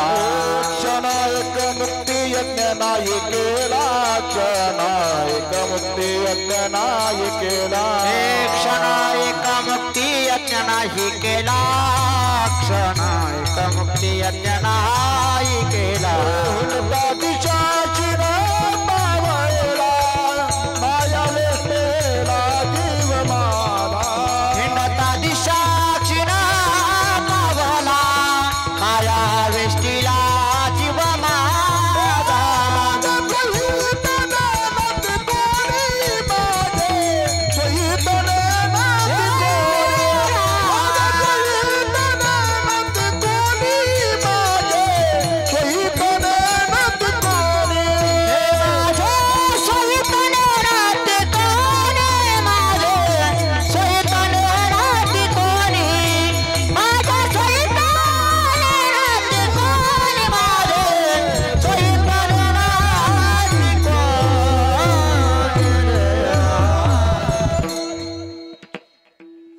क्षण एक मुक्ती यज्ञ नाही केला, क्षण एक मुक्ती यज्ञ नाही केला, क्षण एक मुक्ती यज्ञ नाही केला, क्षण एक मुक्ती यज्ञ नाही केला. दिशाची पावला माया वेष्टेला जीव माझा, हिंडता दिशाची पावला माया वेष्टीला जीव माझा.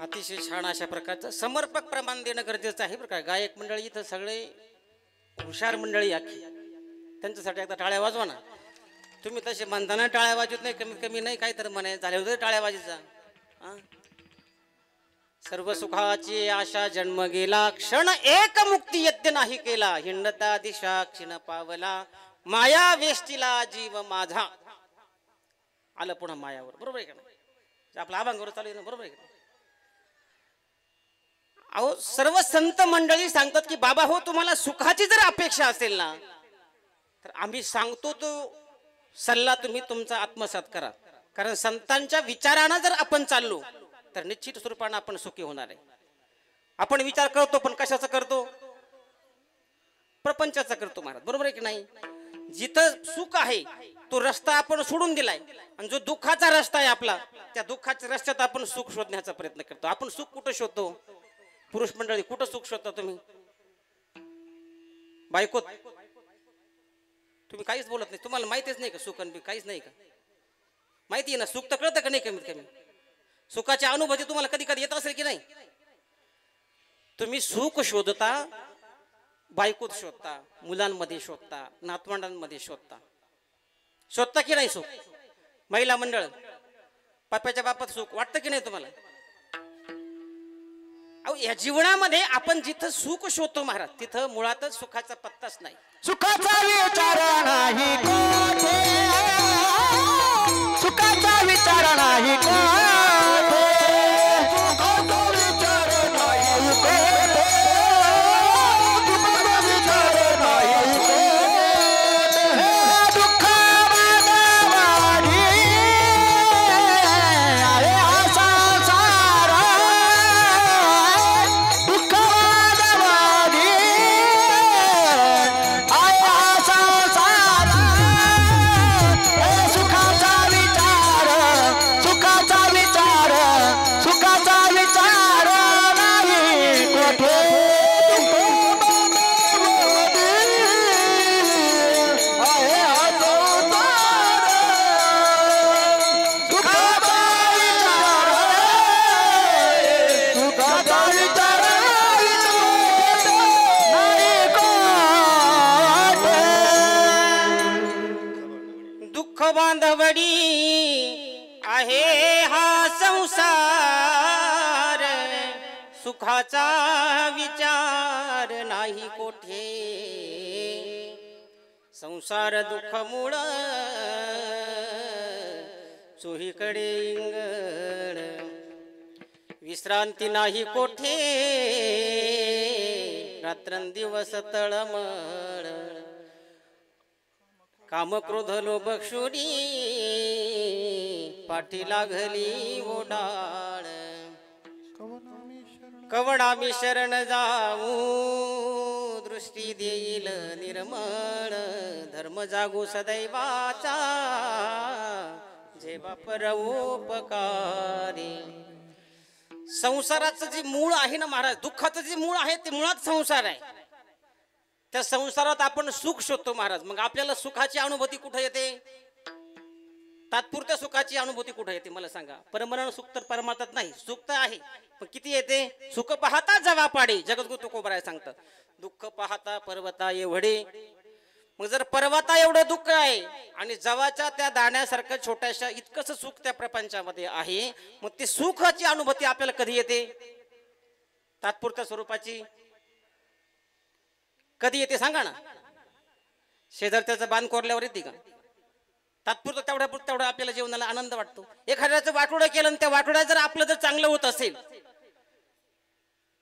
अतिशय छान अशा प्रकारचं समर्पक प्रमाण देणं गरजेचं आहे बरं का. गायक मंडळी इथं सगळे हुशार मंडळी आखी, त्यांच्यासाठी एकदा टाळ्या वाजवा ना. तुम्ही तसे म्हणताना टाळ्या वाजवत नाही, कमीत कमी नाही काय तर म्हणे झाले होते टाळ्या वाजायचा. सर्व सुखाची आशा जन्म गेला, क्षण एक मुक्ती यज्ञ नाही केला, हिंडता दिशा क्षीण पावला माया वेष्टीला जीव माझा. आलं पुन्हा मायावर, बरोबर आहे का नाही? आपला अभंगावर चालू आहे ना, बरोबर आहे का? अहो सर्व संत मंडळी सांगतात की बाबा हो, तुम्हाला सुखाची जर अपेक्षा असेल ना, तर आम्ही सांगतो तो सल्ला तुम्ही तुमचा आत्मसात करा. कारण संतांच्या विचारानं जर आपण चाललो तर निश्चित स्वरूपानं आपण सुखी होणार आहे. आपण विचार करतो पण कशाचा करतो? प्रपंचाचा करतो महाराज, बरोबर आहे की नाही? जिथं सुख आहे तो रस्ता आपण सोडून दिलाय आणि जो दुःखाचा रस्ता आहे आपला, त्या दुःखाच्या रस्त्यात आपण सुख शोधण्याचा प्रयत्न करतो. आपण सुख कुठं शोधतो? पुरुष मंडळी कुठं सुख शोधता तुम्ही? बायकोत. तुम्ही काहीच बोलत नाही, तुम्हाला माहितीच नाही का सुख आणि काहीच नाही का? माहिती आहे ना, सुख तर कळतं का नाही? कमीत कमी सुखाची अनुभूती तुम्हाला कधी कधी येत असेल की नाही? तुम्ही सुख शोधता बायकोत शोधता, मुलांमध्ये शोधता, नातवंडांमध्ये शोधता की नाही सुख? महिला मंडळ, पप्याच्या बापात सुख वाटतं की नाही तुम्हाला? अहो, या जीवनामध्ये आपण जिथं सुख शोधतो महाराज, तिथं मुळातच सुखाचा पत्ताच नाही. सुखाचा विचार नाही कोठे, सुखाचा विचार नाही कोठे, सुखाचा विचार नाही कोठे, सुखाचा विचार नाही कोठे, दुःख मानवाडी आहे हा संसार, दुःख मानवाडी आहे हा संसार, सुखाचा विचार, सुखाचा विचार, सुखाचा विचार नाही कोठे, आहे हा संसार, सुखाचा विचार, सुखाचा विचार नाही कोठे. दुःख बांधवडी आहे हा संसार, सुखाचा विचार नाही कोठे. संसार दुःख मूळ चोहीकडे इंगळ, विश्रांती नाही कोठे, रात्रंदिवस तळमळ, काम क्रोध लोभ क्षुरी, पाठी लागली ओढाळ. कवणामी शरण जाऊ, दृष्टी देईल निर्मळ, धर्म जागू सदैवाचा, जे बापर उपकारी. संसाराचं जे मूळ आहे ना महाराज, दुःखाचं जे मूळ आहे ते मुळात संसार आहे. त्या संसारात आपण सुख शोधतो महाराज. मग आपल्याला सुखाची अनुभूती कुठे येते? तात्पुरत्या सुखाची अनुभूती कुठे येते मला सांगा? परमरण सुख तर परमार्थात नाही. सुख तर आहे पण किती येते? सुख पाहता जवा पाडे, जगद्गुरु तुकोबराय सांगतात. दुःख पाहता पर्वता एवढे. मग जर पर्वता एवढं दुःख आहे आणि जवाच्या त्या दाण्यासारखं छोट्याशा इतकंच सुख त्या प्रपंचामध्ये आहे, मग ते सुखाची अनुभूती आपल्याला कधी येते? तात्पुरत्या स्वरूपाची कधी येते सांगा ना? शेजारच्याचं बांध कोरल्यावर येते का? तात्पुरतं तेवढा आपल्याला जीवनाला आनंद वाटतो. एखाद्याचं वाटोळं केलं आणि त्या वाटोळ्यात जर आपलं जर चांगलं होत असेल,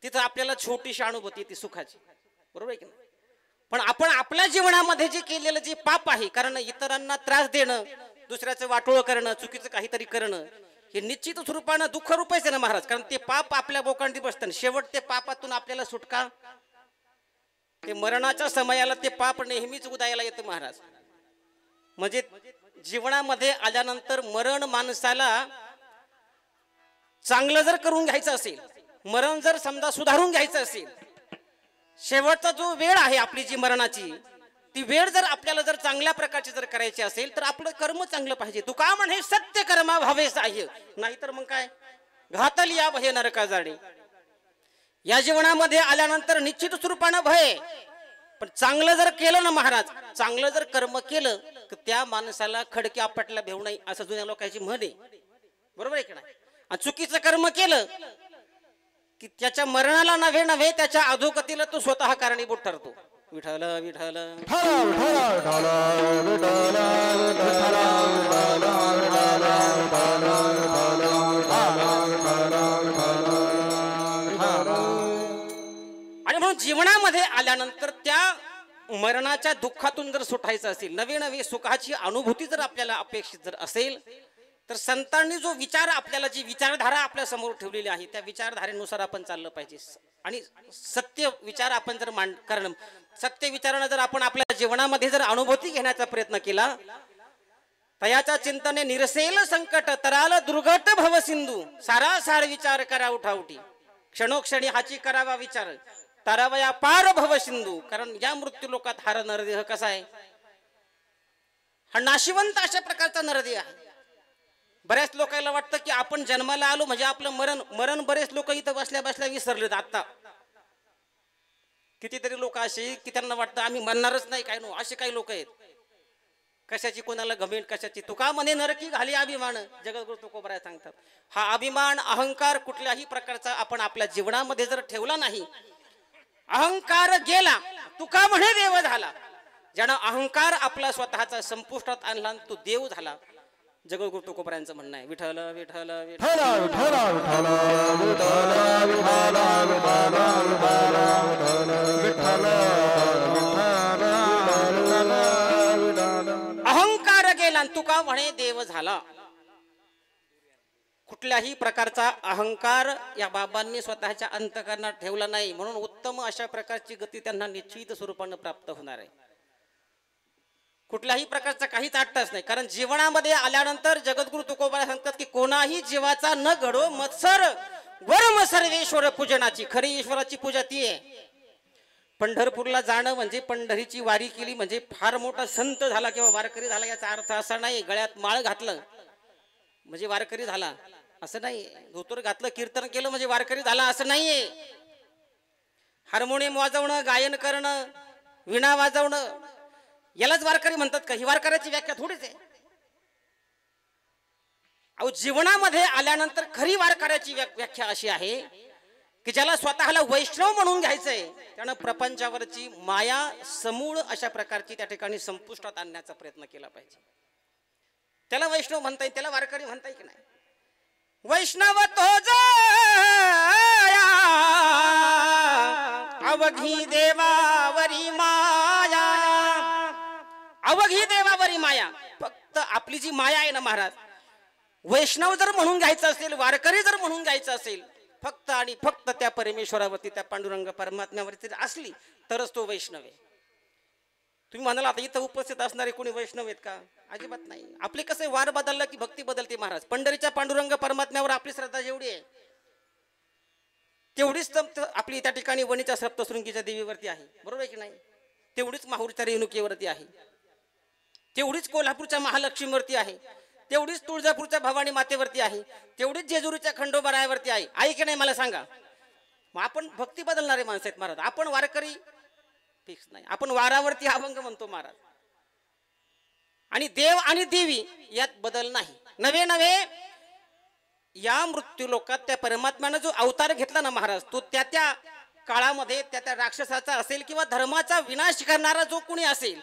तिथं आपल्याला छोटीशी अनुभूती येते सुखाची, बरोबर आहे की नाही? पण आपण आपल्या जीवनामध्ये जे केलेलं जे पाप आहे, कारण इतरांना त्रास देणं, दुसऱ्याचं वाटोळं करणं, चुकीचं काहीतरी करणं, हे निश्चित स्वरूपानं दुःख रूपच आहे ना महाराज. कारण ते पाप आपल्या बोकांडी बसतं. शेवट ते पापातून आपल्याला सुटका, ते मरणाच्या समयाला ते पाप नेहमीच उदयाला येते महाराज. म्हणजे जीवनामध्ये आल्यानंतर मरण माणसाला चांगलं जर करून घ्यायचं असेल, मरण जर समजा सुधारून घ्यायचं असेल, शेवटचा जो वेळ आहे आपली जी मरणाची, ती वेळ जर आपल्याला जर चांगल्या प्रकारची जर करायची असेल तर आपलं कर्म चांगलं पाहिजे. तुका म्हणे सत्य कर्मा भावे साह्य, नाहीतर मग काय? घातली या भय नरका जाणे. या जीवनामध्ये आल्यानंतर निश्चित स्वरूपानं भय, पण चांगलं जर केलं ना महाराज, चांगलं जर कर्म केलं तर त्या माणसाला खडके आपटला भेऊ नाही, असं जुन्या लोकांची म्हण आहे, बरोबर आहे की नाही? आणि चुकीचं कर्म केलं की त्याच्या मरणाला नव्हे त्याच्या अधोगतीला तो स्वतः कारणीभूत ठरतो. विठ्ठल विठ्ठल आणि म्हणून जीवनामध्ये आल्यानंतर त्या मरणाच्या दुःखातून जर सुटायचं असेल, नवे नवे सुखाची अनुभूती जर आपल्याला अपेक्षित जर असेल, तर संतांनी जो विचार आपल्याला, जी विचारधारा आपल्या समोर ठेवलेली आहे त्या विचारधारेनुसार आपण चाललं पाहिजे. आणि सत्य विचार आपण जर करणं, सत्य विचारानं जर आपण आपल्या जीवनामध्ये जर अनुभूती घेण्याचा प्रयत्न केला, तयाच्या चिंतने निरसेल संकट, तराल दुर्गट भव सिंधू, सारासार विचार करा उठाउठी, क्षणोक्षणी हाची करावा विचार, तारावया पार भव सिंधू. कारण या मृत्यू लोकात हार नरदेह कसा आहे, हा नाशिवंत अशा प्रकारचा नरदेह आहे. बऱ्याच लोकांना वाटतं की आपण जन्माला आलो म्हणजे आपलं मरण बरेच लोक इथं बसल्या बसल्या विसरलेत. आता कितीतरी लोक असे की त्यांना वाटतं आम्ही मरणारच नाही, काय नो, असे काही लोक आहेत. कशाची कोणाला गमेंट, कशाची. तुका म्हणे नरकी घाली अभिमान, जगद्गुरु तुकोबराय सांगतात. हा अभिमान, अहंकार कुठल्याही प्रकारचा आपण आपल्या जीवनामध्ये जर ठेवला नाही, अहंकार गेला, तुका म्हणे देव झाला. ज्यानं अहंकार आपला स्वतःचा संपुष्टात आणला तो देव झाला. जगद्गुरु तुकोबरायांचं म्हणणं आहे. विठ्ठल विठ्ठल विठ्ठल अहंकार गेला तुका म्हणे देव झाला. कुठल्याही प्रकारचा अहंकार या बाबांनी स्वतःच्या अंतःकरणात ठेवला नाही, म्हणून उत्तम अशा प्रकारची गती त्यांना निश्चित स्वरूपाने प्राप्त होणार आहे. कुठल्याही प्रकारचा काहीच अट्टाच नाही. कारण जीवनामध्ये आल्यानंतर जगद्गुरु तुकोबा सांगतात की कोणाही जीवाचा न घडो मत्सर वर्म सर्वेश्वर पूजनाची. खरी ईश्वराची पूजा ती आहे. पंढरपूरला जाणं म्हणजे, पंढरीची वारी केली म्हणजे फार मोठा संत झाला किंवा वारकरी झाला याचा अर्थ असा नाही. गळ्यात माळ घातलं म्हणजे वारकरी झाला असं नाही. धोतर घातलं, कीर्तन केलं म्हणजे वारकरी झाला असं नाहीये. हार्मोनियम वाजवणं, गायन करणं, विणा वाजवणं यालाच वारकरी म्हणतात का? ही वारकऱ्याची व्याख्या थोडीच आहे. अहो, जीवनामध्ये आल्यानंतर खरी वारकऱ्याची व्याख्या अशी आहे की ज्याला स्वतःला वैष्णव म्हणून घ्यायचंय त्यानं प्रपंचावरची माया समूळ अशा प्रकारची त्या ठिकाणी संपुष्टात आणण्याचा प्रयत्न केला पाहिजे. त्याला वैष्णव म्हणता येईल, त्याला वारकरी म्हणता येईल की नाही. वैष्णव तो जया अवघी देवावरी माया, अवघी देवावरी माया. फक्त आपली जी माया आहे ना महाराज, वैष्णव जर म्हणून घ्यायचं असेल, वारकरी जर म्हणून घ्यायचं असेल, फक्त आणि फक्त त्या परमेश्वरावरती, त्या पांडुरंग परमात्म्यावरती असली तरच तो वैष्णव आहे. तुम्ही म्हणाला आता इथं उपस्थित असणारे कोणी वैष्णव आहेत का? अजिबात नाही. आपले कसं वार बदलला की भक्ती बदलते महाराज. पंढरीच्या पांडुरंग परमात्म्यावर आपली श्रद्धा जेवढी आहे तेवढीच आपली त्या ठिकाणी वणीच्या सप्तशृंगीच्या देवीवरती आहे, बरोबर आहे की नाही. तेवढीच माहूरच्या रेणुकेवरती आहे, तेवढीच कोल्हापूरच्या महालक्ष्मीवरती आहे, तेवढीच तुळजापूरच्या भवानी मातेवरती आहे, तेवढीच जेजुरीच्या खंडोबारायावरती आहे. आहे की नाही मला सांगा. मग आपण भक्ती बदलणारे माणसं आहेत महाराज. आपण वारकरी फिक्स नाही. आपण वारावरती अभंग म्हणतो महाराज. आणि देव आणि देवी यात बदल नाही. नवे नवे या मृत्यू लोकात त्या परमात्म्यानं जो अवतार घेतला ना महाराज, तो त्या त्या काळामध्ये त्या राक्षसाचा असेल किंवा धर्माचा विनाश करणारा जो कोणी असेल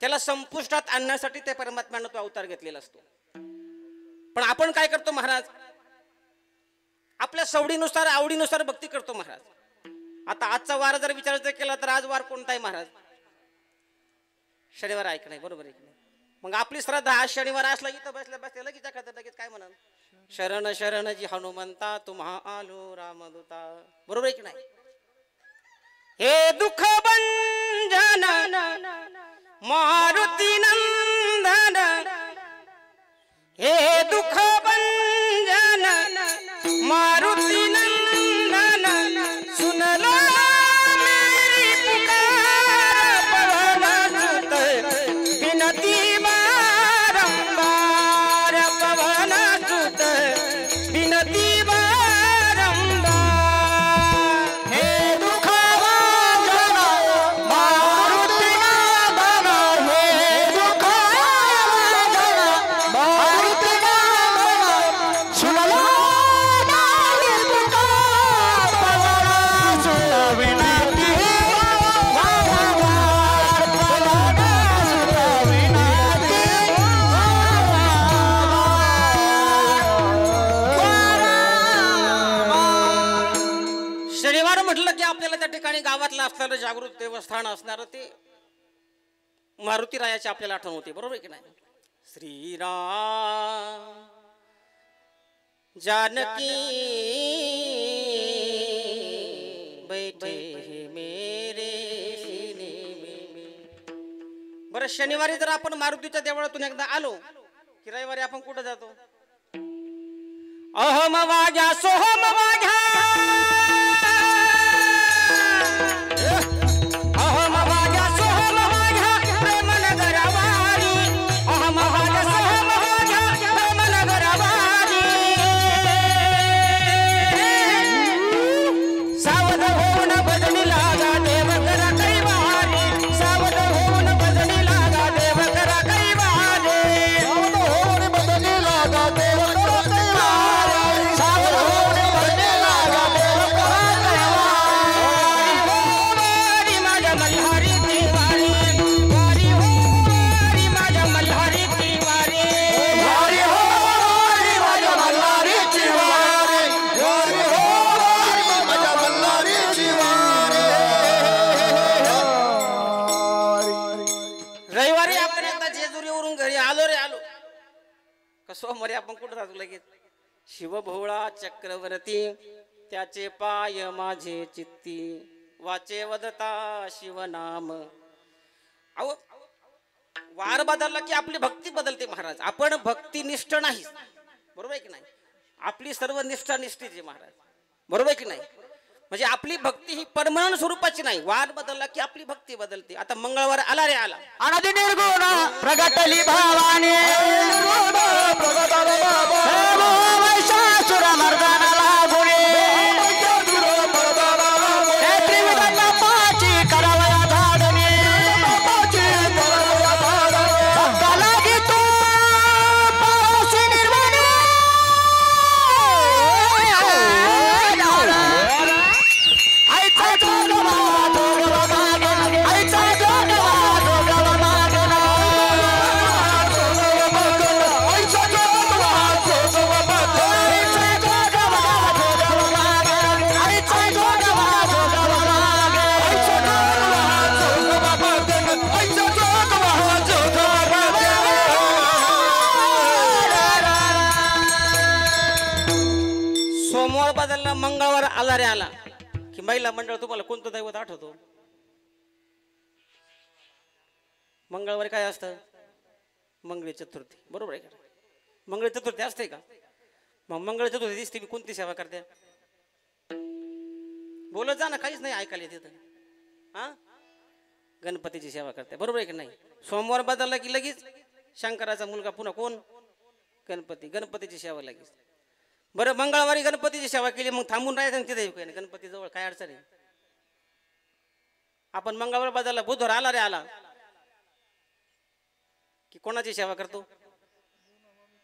त्याला संपुष्टात आणण्यासाठी त्या परमात्म्यानं तो अवतार घेतलेला असतो. पण आपण काय करतो महाराज, आपल्या सवडीनुसार आवडीनुसार भक्ती करतो महाराज. आता आजचा वार जर विचारायचा केला तर आज वार कोणता आहे महाराज? शनिवार आहे की नाही, बरोबर आहे की नाही. मग आपली श्रद्धा आज शनिवार असला इथं बसल्या बसल्या लगेच लगेच काय म्हणाल, शरण शरण जी हनुमंता तुम्हा आलो रामदूता, बरोबर आहे की नाही. हे दुःख भंजन मारुती नंदन, हे दुःख भंजन मारुती नंदन, सुनला मेरी पुकार पवन सुत, बिनती बारंबार पवन सुत, बिनती बारंबार. हे दुःख भंजन मारुती नंदन, हे दुःख भंजन मारुती नंदन, सुनला मेरी पुकार पवन सुत, बिनती बारंबार पवन सुत, बिनती बारंबार. शनिवार म्हटलं की आपल्याला त्या ठिकाणी गावातलं असणारं जागृत देवस्थान असणारं ते मारुती रायाची आपल्याला आठवण होते, बरोबर आहे की नाही. श्रीराम जानकी बैठे मेरे सीने में. बरं, शनिवारी जर आपण मारुतीच्या देवळातून एकदा आलो की रविवारी आपण कुठं जातो? अहम वाजा सोहम वाजा अहम वाजा सोहम वाजा प्रेम नगरवारी. अहम वाजा सोहम वाजा प्रेम नगरवारी. सावध होऊन भजनी लागा देव करा कैवारी. सावध होऊन भजनी लागा देव करा कैवारी. सावध होऊन भजनी लागा देव करा कैवारी. सावध होऊन भजनी लागा देव करा कैवारी. वारी माझ्या मल्हारीची वारी. वारी हो वारी माझ्या मल्हारीची वारी. वारी हो वारी माझ्या मल्हारीची वारी. वारी हो वारी माझ्या मल्हारीची वारी. रविवारी आपण एकदा जेजुरीवरून घरी आलो रे आलो का सोमवारी आपण कुठं राहतो लगेच? शिवभोळा चक्रवर्ती त्याचे पाय माझे चित्ती. वाचे वदता शिवनाम. अहो, वार बदलला की आपली भक्ती बदलते महाराज. आपण भक्तिनिष्ठ नाही, बरोबर आहे की नाही? आपली सर्व निष्ठा निष्ठेची महाराज, बरोबर आहे की नाही? म्हणजे आपली भक्ती ही परमनंट स्वरूपाची नाही. वार बदलला की आपली भक्ती बदलते. आता मंगळवार आला रे आला. अनादि निर्गुण प्रगटली भावाने. महिषासुर मर्दाना लागुने. त्रिविध बापाची करावया धाडणे. भक्ता लागी तू पावसी निर्वाणे. आईचा जोगवा जोगवा मागे. आईचा जोगवा जोगवा मागे. आईचा जोगवा जोगवा मागे. आईचा जोगवा जोगवा मागे. आईचा जोगवा जोगवा मागे. आईचा जोगवा जोगवा मागे. आईचा जोगवा जोगवा मागे. सोमवार बदलला, मंगळवार आला रे आला की महिला मंडळ तुम्हाला कोणतं दैवत आठवतो? मंगळवारी काय असतं? मंगळी चतुर्थी, बरोबर आहे का? मंगळी चतुर्थी असते का? मग मंगळ चतुर्थी दिसते मी कोणती सेवा करते? बोलत जा ना, काहीच नाही ऐकायला तिथं. हा, गणपतीची सेवा करते, बरोबर आहे की नाही? सोमवार बदलला की लगेच शंकराचा मुलगा पुन्हा कोण? गणपती. गणपतीची सेवा लगेच. बरं, मंगळवारी गणपतीची सेवा केली, मग थांबून राहायचं ना तिथे गणपती जवळ, काय अडचण आहे? आपण मंगळवार बदलला, बुधवार आला रे आला की कोणाची सेवा करतो?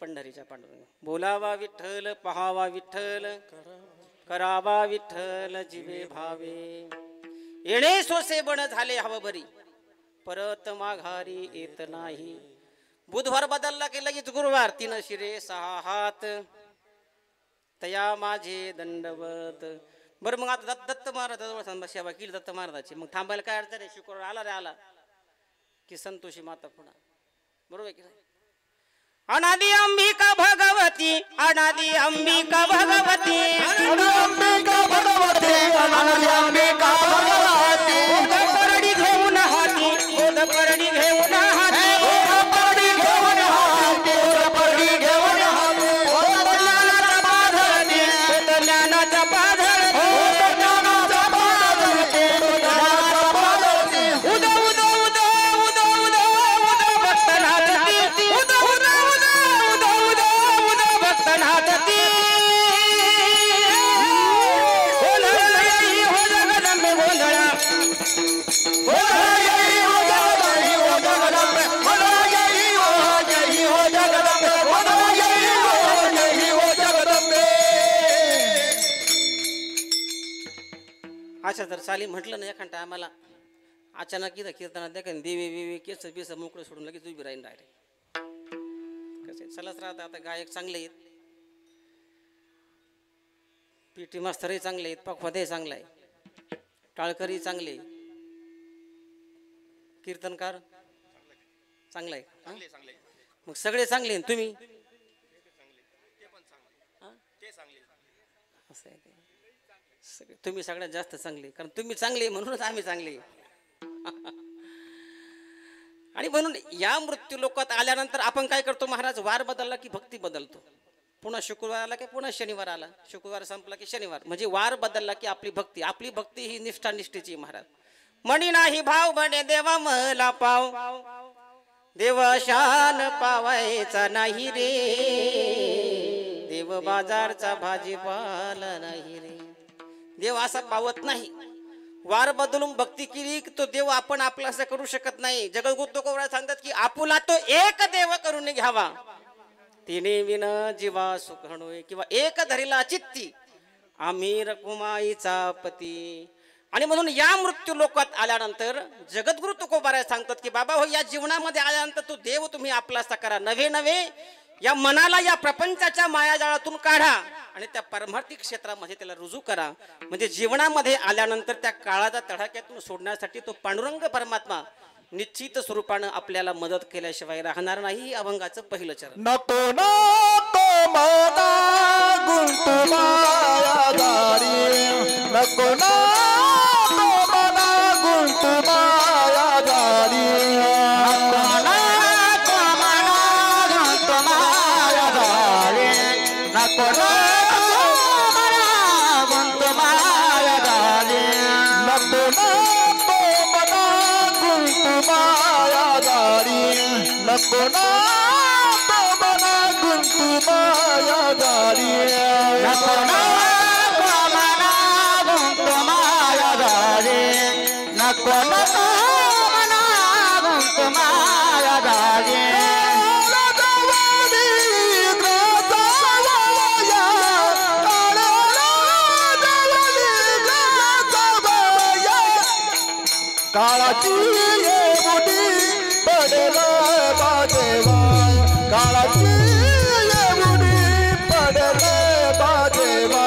पंढरीच्या पांडुरंग. बोलावा विठ्ठल, पहावा विठ्ठल, करावा विठ्ठल जीवे भावे. येणे सोसे बन झाले हव भरी, परत माघारी येत नाही. बुधवार बदलला की लगेच गुरुवार. 3 शिरे 6 हात तया माझे दंडवत. बरं, मग आता दत्त महाराजाजवळ सेवा केली दत्त महाराजाची, मग थांबायला काय अडचण आहे? शुक्रवार आला रे आला की संतोषी माता पुन्हा, बरोबर आहे की नाही? अनादि अंबिका भगवती. अनादि अंबिका भगवती. अंबिका भगवती. अनादि अंबिका भगवती. परडी घेऊन हाती. परडी घेऊन हाती. परडी घेऊन हाती. परडी घेऊन हाती. ज्ञानाचा बाधरती. ज्ञानाचा बाधर. ज्ञानाचा बाधरती. ज्ञानाचा बाधरती. उद उद उद उद उद उद भक्तनाथती. उद उद उद उद उद उद भक्तनाथती. गोंधळ येई हो जगदंबे गोंधळा. अच्छा, तर चाली म्हटलं ना एखाद्या आम्हाला अचानक इथं कीर्तनात देखा देवी बिवी केस बिस मोकळे सोडून लगेच उभी राहीन डायरेक्ट. कसे चलाच राहत. आता गायक चांगले आहेत, पीटी मास्तरही चांगले आहेत, पखवादे चांगला आहे, टाळकरी चांगले, कीर्तनकार चांगला आहे. मग सगळे चांगले. तुम्ही असं आहे ते. तुम्ही सगळ्यात जास्त चांगले, कारण तुम्ही चांगले म्हणूनच आम्ही चांगले. आणि म्हणून या मृत्यू लोकात आल्यानंतर आपण काय करतो महाराज, वार बदलला की भक्ती बदलतो. पुन्हा शुक्रवार आला की पुन्हा शनिवार आला, शुक्रवार संपला की शनिवार, म्हणजे वार बदलला की आपली भक्ती ही निष्ठा निष्ठेची महाराज. म्हणी नाही भाव बने देवा मला पाव, देव शान पावायचा नाही रे, देव बाजारचा भाजीपाला नाही रे. देव असा पावत नाही. वार बदलून भक्ती केली की तो देव आपण आपला असं करू शकत नाही. जगद्गुरु तुकोबरा सांगतात की आपुला तो एक देव करून घ्यावा, तिने विन जीवा सुखणोय, किंवा एक धरिला चित्ती आम्ही रकुमाईचा पती. आणि म्हणून या मृत्यू लोकात आल्यानंतर जगद्गुरु तुकोबरा सांगतात की बाबा हो, या जीवनामध्ये आल्यानंतर तो देव तुम्ही आपलासा करा. नवे नवे या मनाला या प्रपंचाच्या मायाजाळातून काढा आणि त्या परमार्थिक क्षेत्रामध्ये त्याला रुजू करा. म्हणजे जीवनामध्ये आल्यानंतर त्या काळाच्या तडाख्यातून सोडण्यासाठी तो पांडुरंग परमात्मा निश्चित स्वरूपानं आपल्याला मदत केल्याशिवाय राहणार नाही. अभंगाचं पहिलं चरण. नको नको मना गुंतू माया दारी, नको नको मना गुंतू माया दारी, नको नको मना गुंतू माया दारी, नको नको मना गुंतू माया दारी, नको नको मना गुंतू माया दारी, नको नको मना गुंतू माया दारी, नको नको मना गुंतू माया दारी, नको नको मना गुंतू माया दारी. काळाची ये बुडी पडला बाजेवा, काळाची ये बुडी पडला बाजेवा,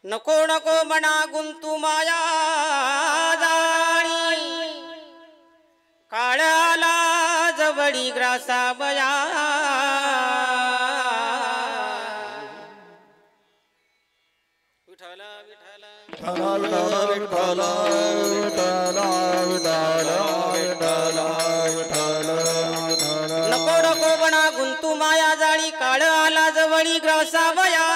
नको नको म्हणा गुंतू माया जाळी काळाला जवळी ग्रासा बया विठ्ठला विठ्ठला नको नको म्हणा गुंतू माया जाळी काळाला जवळी ग्रासा बया.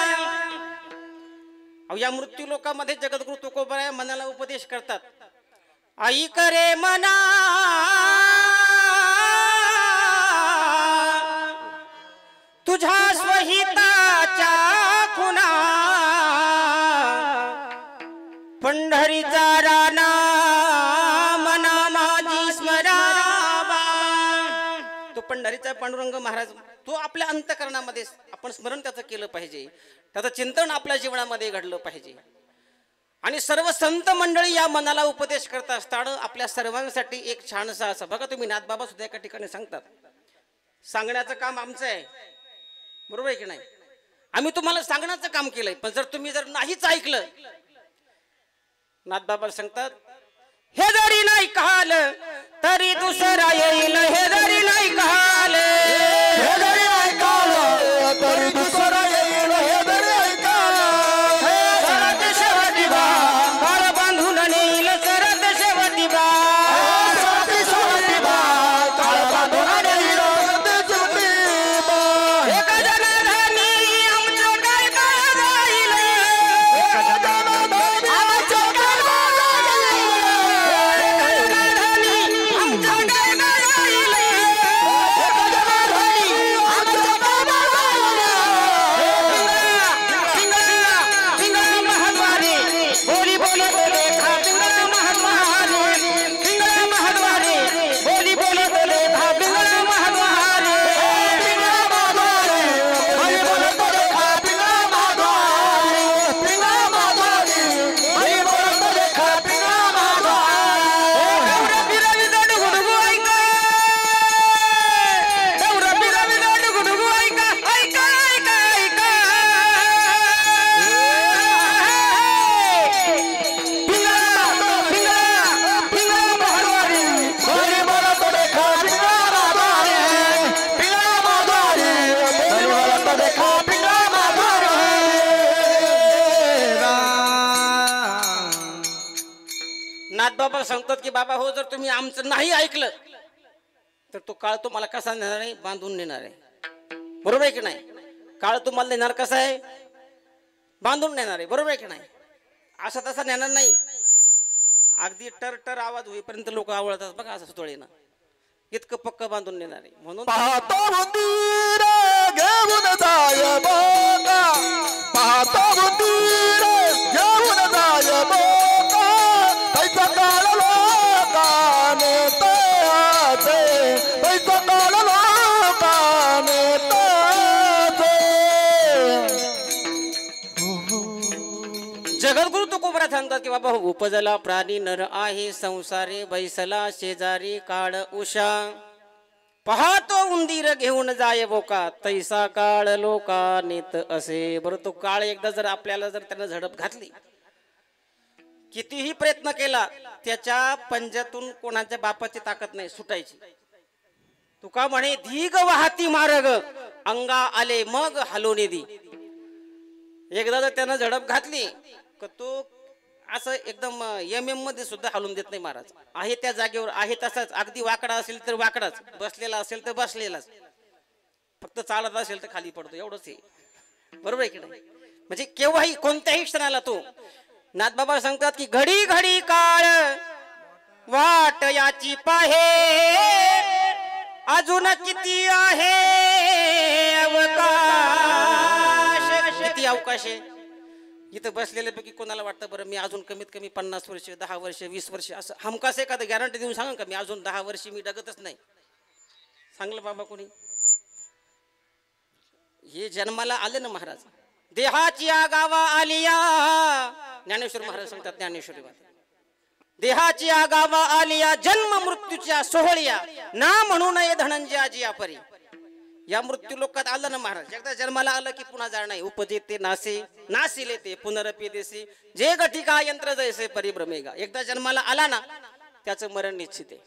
या मृत्यू लोकांमध्ये जगद्गुरु तुकोबराय मनाला उपदेश करतात. आई करे मना तुझ्या स्वहिताच्या खुना पंढरीचा राणा मना माझी स्मरावा. तो पंढरीचा पांडुरंग महाराज तो आपल्या अंतःकरणामध्ये आपण स्मरण त्याचं केलं पाहिजे. त्याचं चिंतन आपल्या जीवनामध्ये घडलं पाहिजे. आणि सर्व संत मंडळी या मनाला उपदेश करत असताना आपल्या सर्वांसाठी एक छानसा असं बघा तुम्ही नाथबाबा सुद्धा एका ठिकाणी सांगतात सांगण्याचं काम आमचं आहे बरोबर आहे की नाही. आम्ही तुम्हाला सांगण्याचं काम केलंय पण जर तुम्ही जर नाहीच ऐकलं नाथबाबा सांगतात हे जरी नाही कहाल तरी दुसरा येईल हे जरी नाही कहाल हे जरी ऐकाल तरी दुसरा येईल हे जरी ऐकाल सरत शेवटी बा काळ बांधून नेईल सरत शेवटी बा सरती शेवटी बा काळ बांधून नेईल सरती शेवटी बा. एक जनाधानी आमचं काय काय जाईल आमच्या जनाधानी आमचं काय काय जाईल पिंगळा महद्वारे बोली बोली बोले खा पिंगळा महद्वारे पिंगळा महद्वारे बोली बोली बोले खा पिंगळा महद्वारे नाथबाबा सांगतात की बाबा हो जर तुम्ही आमचं नाही ऐकलं तर तो काळ तुम्हाला कसा नेणार आहे बांधून नेणार आहे बरोबर आहे की नाही. काळ तुम्हाला नेणार कसा आहे बांधून नेणार आहे बरोबर आहे की नाही. असं तसा नेणार नाही. अगदी टर टर आवाज होईपर्यंत लोक आवडतात बघा असं सुतळीनं इतकं पक्क बांधून नेणार आहे. म्हणून पाहतो मंदिर घेऊन जाय बोका पाहतो मंदिर घेऊन जाय बोका पैसा काळ लोकाने ताचे पैसा काळ लोकाने ताचे. जगद्गुरु तुकोबरा सांगतात की बाबा उपजला प्राणी नर आहे संसारे बैसला शेजारी काळ उषा पाहतो उंदीर घेऊन जाय बोका तैसा काळ लोका नेत असे. बरं तो काळ एकदा जर आपल्याला जर त्यानं झडप घातली कितीही प्रयत्न केला त्याच्या पंजातून कोणाच्या बापाची ताकद नाही सुटायची. तुका म्हणे धीग वाहती मार्ग अंगा आले मग हलवणे दी. एकदा जर त्यानं झडप घातली तर तो असं एकदम एम मध्ये सुद्धा हलवून देत नाही महाराज. आहे त्या जागेवर आहे तसाच अगदी वाकडा असेल तर वाकडाच बसलेला असेल तर बसलेलाच फक्त चालत असेल तर खाली पडतो एवढंच आहे बरोबर आहे की नाही. म्हणजे केव्हाही कोणत्याही क्षणाला तो नाथबाबा सांगतात की घडी घडी काळ वाट याची पाहे अजून किती आहे अवकाश किती अवकाश आहे. इथं बसलेल्यापैकी कोणाला वाटतं बरं मी अजून कमीत कमी 50 वर्ष 10 वर्ष 20 वर्ष असं हमखास एखादं गॅरंटी देऊन सांगा का मी अजून 10 वर्ष मी डगतच नाही सांगलं बाबा कोणी. हे जन्माला आले ना महाराज देहाची गावा आलिया ज्ञानेश्वर महाराज सांगतात ज्ञानेश्वरी देहाची गावा आलिया जन्म मृत्यूच्या सोहळ्या ना म्हणू नये धनंजयाची परी. या मृत्यू लोकात आलं ना महाराज, एकदा जन्माला आलं की पुन्हा जाणार नाही. उपजेते नासे नासिले ते पुनरपी देसी जे गठिका यंत्र जैसे परिभ्रमेगा. एकदा जन्माला आला ना त्याचं मरण निश्चित आहे.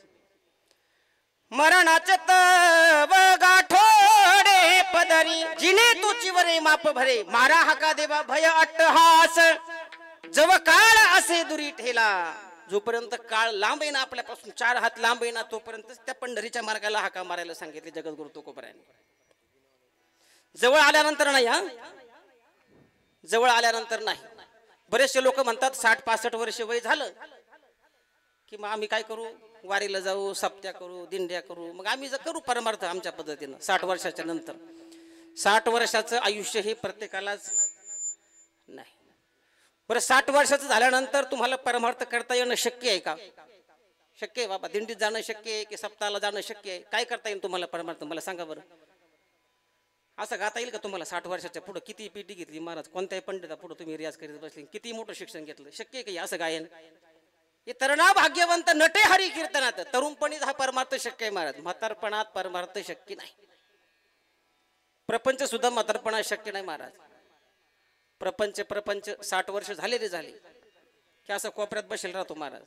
मरणाचे तव गाठोडे पदरी जिने तुची वरे माप भरे मारा हाका देवा भय अट्टहास. जव काळ असे दुरी ठेला, जोपर्यंत काळ लांब आहे ना आपल्यापासून 4 हात लांब आहे ना तोपर्यंत त्या पंढरीच्या मार्गाला हाका मारायला सांगितले जगद्गुरु तुकोबरायांनी. जवळ आल्यानंतर नाही, हा जवळ आल्यानंतर नाही. बरेचसे लोक म्हणतात 60-65 वर्ष वय झालं की मग आम्ही काय करू, वारीला जाऊ, सप्त्या करू, दिंड्या करू. मग आम्ही जर करू परमार्थ आमच्या पद्धतीनं 60 वर्षाच्या नंतर. 60 वर्षाचं आयुष्य हे प्रत्येकालाच नाही. बरं 60 वर्षाचं झाल्यानंतर तुम्हाला परमार्थ करता येणं शक्य आहे का? शक्य आहे बाबा. दिंडीत जाणं शक्य आहे की सप्ताहाला जाणं शक्य आहे? काय करता येईल तुम्हाला परमार्थ मला सांगा बरं. असं गाता येईल का तुम्हाला 60 वर्षाच्या पुढं? किती पिटी घेतली महाराज, कोणत्याही पंडिता पुढं तुम्ही रियाज करीत बसले, किती मोठं शिक्षण घेतलं, शक्य आहे का असं गायन? हे तरुणा भाग्यवंत नटे हरी कीर्तनात. तरुणपणीच हा परमार्थ शक्य आहे महाराज, म्हातारपणात परमार्थ शक्य नाही. प्रपंच सुद्धा म्हातारपणात शक्य नाही महाराज. प्रपंच 60 वर्ष झालेले झाले की असं कोपऱ्यात बसेल राहतो महाराज.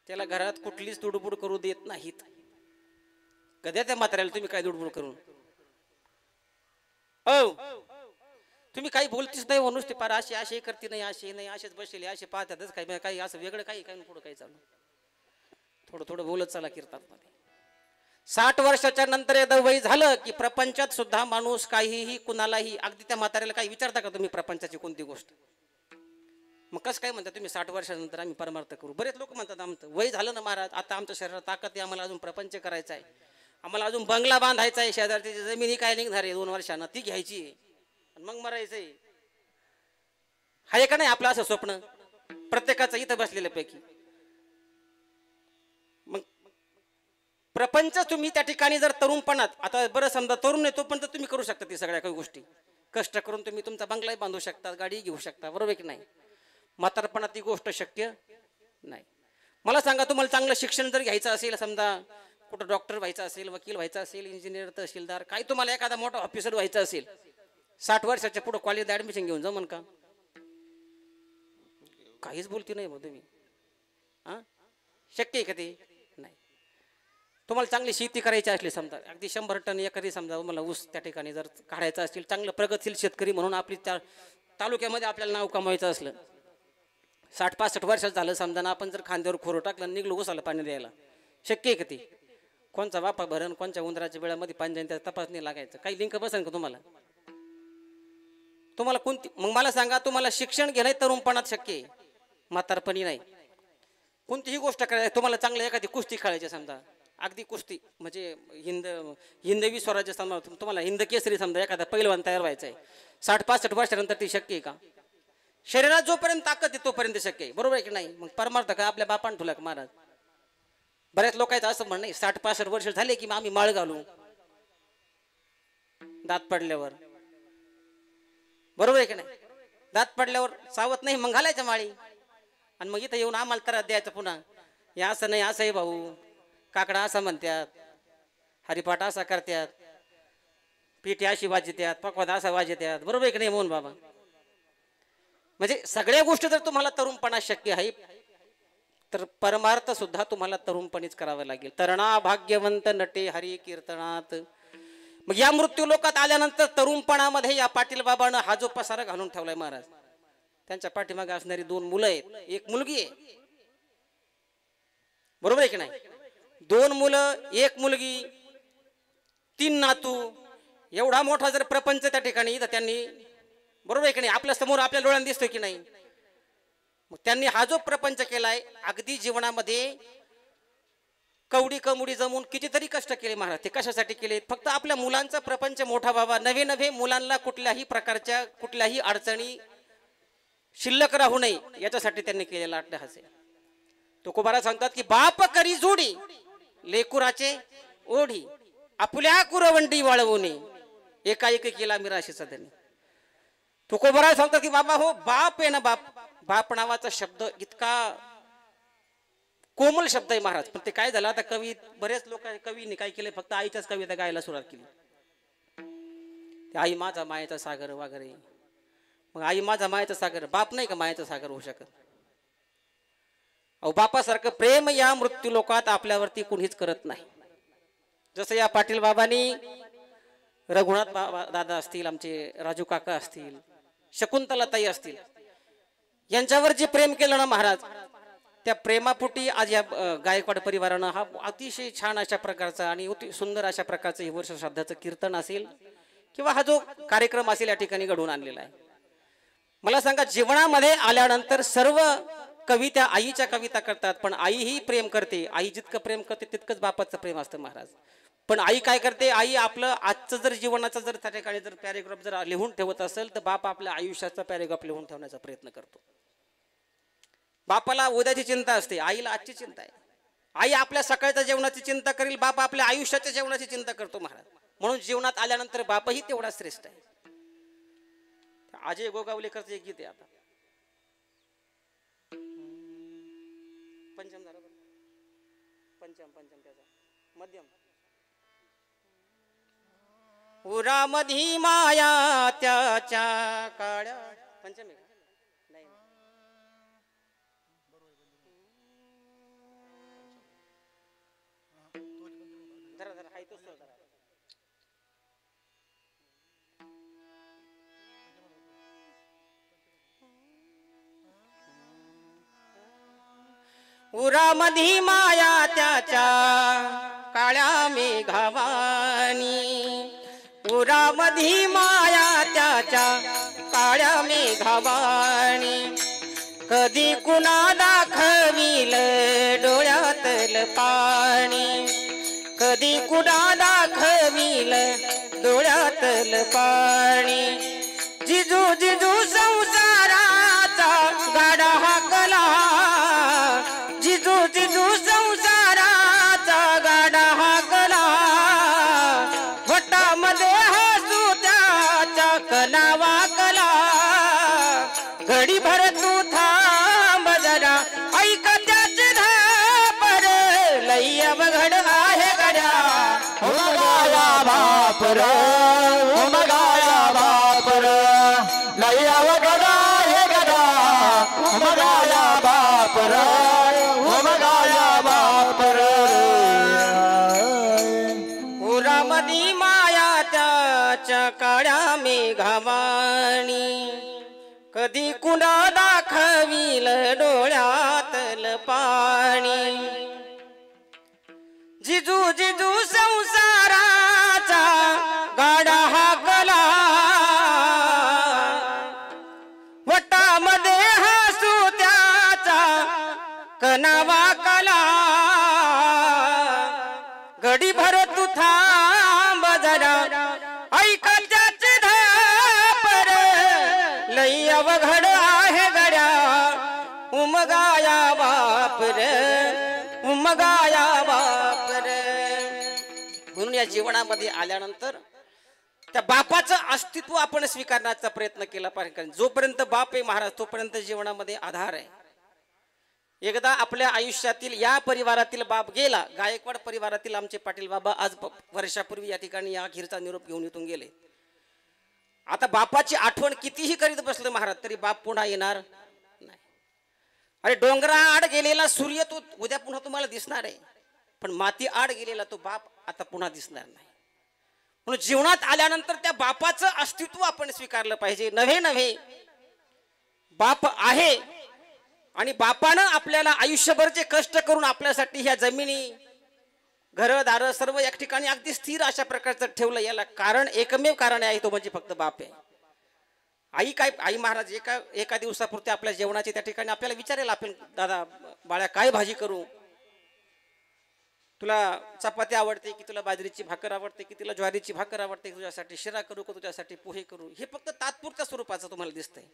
त्याला घरात कुठलीच तुडबुड करू देत नाहीत. कध्या त्या म्हाताऱ्याला तुम्ही काय दुडबुड करून तुम्ही काही बोलतीच नाही म्हणून ते पार अशी अशी करते नाही, अशी नाही, असेच बसले, असे पाहतातच काही काही असं वेगळं काही काही पुढं काही चालू. थोडं थोडं बोलत चला कीर्तनामध्ये. 60 वर्षाच्या नंतर एकदा वय झालं की प्रपंचात सुद्धा माणूस काहीही कुणालाही, अगदी त्या म्हाताऱ्याला काही विचारता का तुम्ही प्रपंचाची कोणती गोष्ट? मग कसं काय म्हणता तुम्ही 60 वर्षानंतर आम्ही परमार्थ करू? बरेच लोक म्हणतात आमचं वय झालं ना महाराज, आता आमच्या शरीरात ताकद आहे, आम्हाला अजून प्रपंच करायचा आहे, आम्हाला अजून बंगला बांधायचा आहे, शेजारची जमिनी काय निघणार आहे 2 वर्षांना ती घ्यायची आहे मग मरायचंय. आहे का नाही आपलं असं स्वप्न प्रत्येकाचं इथं बसलेल्यापैकी? मग प्रपंच तुम्ही त्या ठिकाणी जर तरुणपणात, आता बरं समजा तरुण आहे तोपर्यंत तुम्ही करू शकता ती सगळ्या काही गोष्टी, कष्ट करून तुम्ही तुमचा बंगलाही बांधू शकता, गाडी घेऊ शकता, बरोबर की नाही? म्हातारपणात ती गोष्ट शक्य नाही. मला सांगा, तुम्हाला चांगलं शिक्षण जर घ्यायचं असेल, समजा कुठं डॉक्टर व्हायचं असेल, वकील व्हायचं असेल, इंजिनियर, तहसीलदार, काही तुम्हाला एखादा मोठा ऑफिसर व्हायचं असेल, 60 वर्षाच्या पुढे कॉलेज ऍडमिशन घेऊन जमन का? काहीच बोलती नाही मग तुम्ही. शक्य आहे का ते? नाही. तुम्हाला चांगली शेती करायची असली, समजा अगदी 100 टन एकरी समजा मला ऊस त्या ठिकाणी जर काढायचं असेल, चांगलं प्रगतशील शेतकरी म्हणून आपली त्या तालुक्यामध्ये आपल्याला नाव कमवायचं असलं, 60-65 वर्षाचं झालं समजा ना, आपण जर खांद्यावर खोरं टाकलं निघलो ऊसाला पाणी द्यायला, शक्य आहे का ते? कोणचा बापा भरण, कोणत्या उंदराच्या वेळामध्ये पाणी द्यायला त्याचा तपासणी लागायचं? काही लिंक बसेल का तुम्हाला? तुम्हाला कोणती, मग मला सांगा, तुम्हाला शिक्षण घेणं तरुणपणात शक्य आहे, म्हातारपणी नाही. कोणतीही गोष्ट करायची, तुम्हाला चांगलं एखादी कुस्ती खेळायची समजा, अगदी कुस्ती म्हणजे हिंदवी स्वराज्य समजा, तुम्हाला हिंद केसरी समजा एखादा पैलवान तयार व्हायचा आहे, 60-65 वर्षानंतर ती शक्य आहे का? शरीरात जोपर्यंत ताकद आहे तोपर्यंत शक्य आहे, बरोबर आहे की नाही? मग परमार्थ का आपल्या बापान ठुला का महाराज? बऱ्याच लोकांचं असं म्हणणं आहे 60-65 वर्ष झाले की मग आम्ही माळ घालू दात पडल्यावर, बरोबर आहे की नाही? दात पडल्यावर सावत नाही मग घालायचं माळी, आणि मग इथं येऊन आम्हाला त्रास द्यायचा पुन्हा. हे असं नाही, असं आहे भाऊ, काकडा असा म्हणतात, हरिपाठ असा करतात, पिठी अशी वाजतात, पकवाद असा वाजतात, बरोबर आहे की नाही मोहन बाबा? म्हणजे सगळ्या गोष्टी जर तुम्हाला तरुणपणात शक्य आहे तर परमार्थ सुद्धा तुम्हाला तरुणपणीच करावं लागेल. तरणा भाग्यवंत नटे हरी कीर्तनात. मग या मृत्यू लोकात आल्यानंतर तरुणपणामध्ये या पाटील बाबांना हा जो पसारा घालून ठेवलाय महाराज, त्यांच्या पाठीमागे असणारी 2 मुलं आहेत, एक मुलगी आहे, बरोबर आहे की नाही? 2 मुलं, 1 मुलगी, 3 नातू, एवढा मोठा जर प्रपंच त्या ठिकाणी तर त्यांनी, बरोबर आहे की नाही? आपल्या समोर आपल्या डोळ्यांना दिसतोय की नाही? मग त्यांनी हा जो प्रपंच केलाय, अगदी जीवनामध्ये कवडी कमुडी जमून कितीतरी कष्ट केले महाराज. ते कशासाठी केले? फक्त आपल्या मुलांचा प्रपंच मोठा व्हावा, नवे नवे मुलांना कुठल्याही प्रकारच्या कुठल्याही अडचणी शिल्लक राहू नये याच्यासाठी त्यांनी केलेला अट्टहास आहे. तुकोबारा सांगतात की बाप करी जोडी लेकुराचे ओढी, आपल्या कुरवंडी वाळवून एकाएकी केला मिराशीचा त्यांनी. तुकोबारा सांगतात की बाबा हो, बाप आहे ना, बाप नावाचा शब्द इतका कोमल शब्द आहे महाराज. पण ते काय झालं, आता कवी, बरेच लोक कवीने काय केले, फक्त आईच्याच कविता गायला सुरुवात केली. ते आई माझा मायेचा सागर वगैरे. मग आई माझा मायेचा सागर, बाप नाही का मायेचा सागर होऊ शकत? अहो बापासारखं प्रेम या मृत्यू लोकात आपल्यावरती कुणीच करत नाही. जसं या पाटील बाबांनी रघुनाथ दादा असतील, आमचे राजू काका असतील, शकुंतलाताई असतील, यांच्यावर जे प्रेम केलं ना महाराज, त्या प्रेमापोटी आज या गायकवाड परिवारानं हा अतिशय छान अशा प्रकारचा आणि अति सुंदर अशा प्रकारचं हे वर्ष श्राद्धाचं कीर्तन असेल किंवा हा जो कार्यक्रम असेल या ठिकाणी घडवून आणलेला आहे. मला सांगा, जीवनामध्ये आल्यानंतर सर्व कवी त्या आईच्या कविता करतात, पण आई ही प्रेम करते. आई जितकं प्रेम करते तितकंच बापाचं प्रेम असतं महाराज. पण आई काय करते? आई आपलं आजचं जर जीवनाचं जर त्या ठिकाणी जर पॅरेग्राफ जर लिहून ठेवत असेल तर बाप आपल्या आयुष्याचा पॅरेग्राफ लिहून ठेवण्याचा प्रयत्न करतो. बापाला उद्याची चिंता असते, आईला आजची चिंता आहे. आई आपल्या सकाळच्या जेवणाची चिंता करेल, बाप आपल्या आयुष्याच्या जेवणाची चिंता करतो महाराज. म्हणून जीवनात आल्यानंतर बापही तेवढा श्रेष्ठ आहे. अजय गोगावलेकरचं एक गीत आहे आता, पंचम झालं, पंचम त्याचा मध्यम. उरामधी माया त्याच्या काळ्या, पंचम आहे का? नाही, जरा हाय तो जरा. उरामधी माया त्याच्या काळ्या मेघावानी, उरामधी माया त्याच्या काळ्या मेघावानी, कधी कुणा दाखविल डोळ्यातल पाणी, कधी कुणा दाखविल डोळ्यातल पाणी. जिजू जिजू संसाराचा गाडा हाकला, जिजू जिजू संसाराचा गाडा हाकला, वटामध्ये हसू त्याच्या कला वाकला. घडी भर तू थांब जरा, ऐक त्याचे धापर, लई अवघड आहे गड्या. उमगाया बाप रे, उमगाया बाप रे, लई अवघड आहे गड्या. उमगाया बाप रे, उमगाया बाप रे. उरामधी माया त्याच्या काळ्या मेघावाणी, कधी कुणा दाखविल डोळ्यातल पाणी. जिजू जिजू संसाराचा गाडा हाकला, वटामध्ये हसू त्याचा कणा वाकला. घडी भर तू थांब जरा, ऐक त्याचे धापर, लई अवघड आहे गड्या. उमगाया बाप रे, उमगाया बाप रे. म्हणून या जीवनामध्ये आल्यानंतर त्या बापाचं अस्तित्व आपण स्वीकारण्याचा प्रयत्न केला पाहिजे. कारण जोपर्यंत बाप आहे महाराज, तोपर्यंत जीवनामध्ये आधार आहे. एकदा आपल्या आयुष्यातील या परिवारातील बाप गेला, गायकवाड परिवारातील आमचे पाटील बाबा आज वर्षापूर्वी या ठिकाणी या अखेरचा निरोप घेऊन इथून गेले. आता बापाची आठवण कितीही करीत बसलं महाराज तरी बाप पुन्हा येणार नाही. अरे डोंगरा आड गेलेला सूर्य तो उद्या पुन्हा तुम्हाला दिसणार आहे, पण माती आड गेलेला तो बाप आता पुन्हा दिसणार नाही. म्हणून जीवनात आल्यानंतर त्या बापाचं अस्तित्व आपण स्वीकारलं पाहिजे. नव्हे बाप आहे आणि बापानं आपल्याला आयुष्यभर जे कष्ट करून आपल्यासाठी ह्या जमिनी घरदार सर्व एक ठिकाणी अगदी स्थिर अशा प्रकारचं ठेवलं, याला कारण एकमेव कारण आहे, तो म्हणजे फक्त बाप आहे. आई महाराज एका दिवसापुरते आपल्या जेवणाचे त्या ठिकाणी आपल्याला विचारेल, आपण दादा बाळा काय भाजी करू, तुला चपाती आवडते की तुला बाजरीची भाकर आवडते की तुला ज्वारीची भाकर आवडते, तुझ्यासाठी शिरा करू का तुझ्यासाठी पोहे करू. हे फक्त तात्पुरत्या स्वरूपाचं तुम्हाला दिसतंय,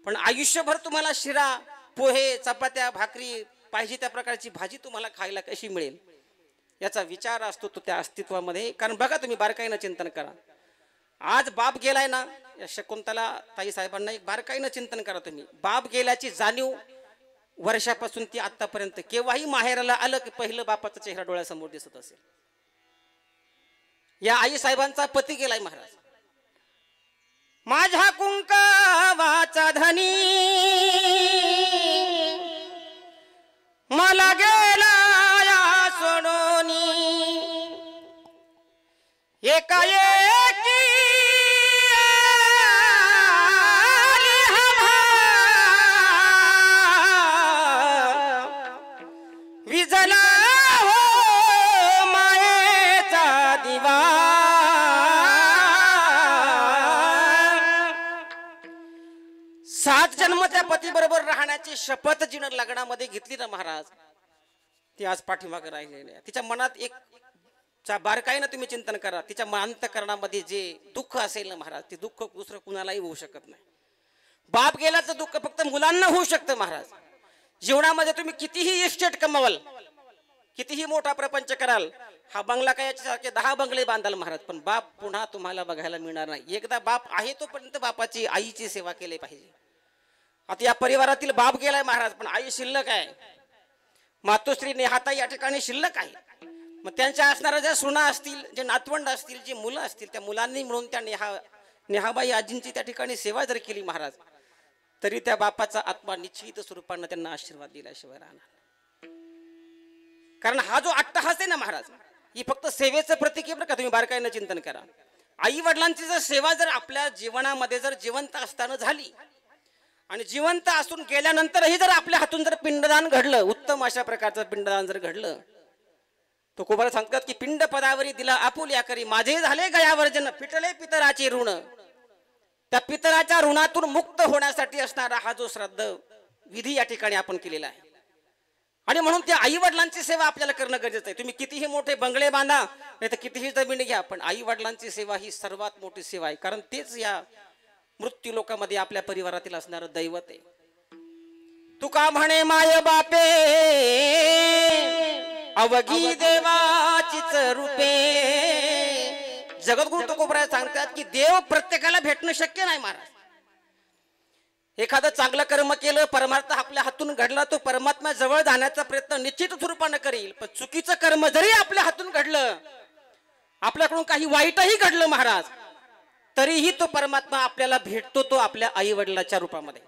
पण आयुष्यभर तुम्हाला शिरा पोहे चपात्या भाकरी पाहिजे त्या प्रकारची भाजी तुम्हाला खायला कशी मिळेल याचा विचार असतो तो त्या अस्तित्वामध्ये. कारण बघा तुम्ही बारकाईनं चिंतन करा, आज बाप गेलाय ना, या शकुंतला ताई साहेबांना एक बारकाईनं चिंतन करा तुम्ही. बाप गेल्याची जाणीव वर्षापासून ती आतापर्यंत केव्हाही माहेराला आलं की पहिलं बापाचा चेहरा डोळ्यासमोर दिसत असेल. या आई साहेबांचा पती गेलाय महाराज, माझ्या कुंकवाचा धनी मला गेला या सोडोनी एकाएकी विझला हो मायेचा दिवा सात जन्म त्या पती बरोबर राहण्याची शपथ जिनं लग्नामध्ये घेतली ना महाराज ती आज पाठीमागे राहिलेली आहे. तिच्या मनात एक बारकाईनं तुम्ही चिंतन करा. तिच्या अंतःकरणामध्ये जे दुःख असेल ना महाराज ते दुःख दुसरं कुणालाही होऊ शकत नाही. बाप गेल्याचं दुःख फक्त मुलांना होऊ शकतं महाराज. जीवनामध्ये तुम्ही कितीही इस्टेट कमावाल कितीही मोठा प्रपंच कराल हा बंगला काय याच्यासारखे 10 बंगले बांधाल महाराज पण बाप पुन्हा तुम्हाला बघायला मिळणार नाही. एकदा बाप आहे तोपर्यंत बापाची आईची सेवा केली पाहिजे. आता या परिवारातील बाप गेलाय महाराज पण आई शिल्लक आहे. मातोश्री नेहाता या ठिकाणी शिल्लक आहे. मग त्यांच्या असणाऱ्या ज्या सुना असतील जे नातवंड असतील जे मुलं असतील त्या मुलांनी मिळून त्या नेहाबाई आजींची त्या ठिकाणी सेवा जर केली महाराज तरी त्या बापाचा आत्मा निश्चित स्वरूपानं त्यांना आशीर्वाद दिल्याशिवाय राहणार. कारण हा जो अट्टहास आहे ना महाराज ही फक्त सेवेचं प्रतीक आहे बरं का. तुम्ही बारकाईनं चिंतन करा. आई वडिलांची जर सेवा जर आपल्या जीवनामध्ये जर जिवंत असताना झाली आणि जिवंत असून गेल्यानंतरही जर आपल्या हातून जर पिंडदान घडलं उत्तम अशा प्रकारचं पिंडदान जर घडलं तो कोबाला सांगतात की पिंड पदावरी दिला आपुल्या करी माझे झाले गयावर्जन पिटले पितराचे ऋण. त्या पितराच्या ऋणातून मुक्त होण्यासाठी असणारा हा जो श्राद्ध विधी या ठिकाणी आपण केलेला आहे. आणि म्हणून त्या आई वडिलांची सेवा आपल्याला करणं गरजेचं आहे. तुम्ही कितीही मोठे बंगले बांधा नाही तर कितीही जमीन घ्या पण आई वडिलांची सेवा ही सर्वात मोठी सेवा आहे. कारण तेच या मृत्यू लोकांमध्ये आपल्या परिवारातील असणारं दैवत आहे. तुका म्हणे माय बापे अवघी देवाचीच रूपे. जगद्गुरु तुकोबराय सांगतात की देव प्रत्येकाला भेटणं शक्य नाही महाराज. एखादं चांगलं कर्म केलं परमार्थ आपल्या हातून घडला तो परमात्मा जवळ जाण्याचा प्रयत्न निश्चित स्वरूपानं करेल. पण चुकीचं कर्म जरी आपल्या हातून घडलं आपल्याकडून काही वाईटही घडलं महाराज तरीही तो परमात्मा आपल्याला भेटतो तो आपल्या आई वडिलाच्या रूपामध्ये.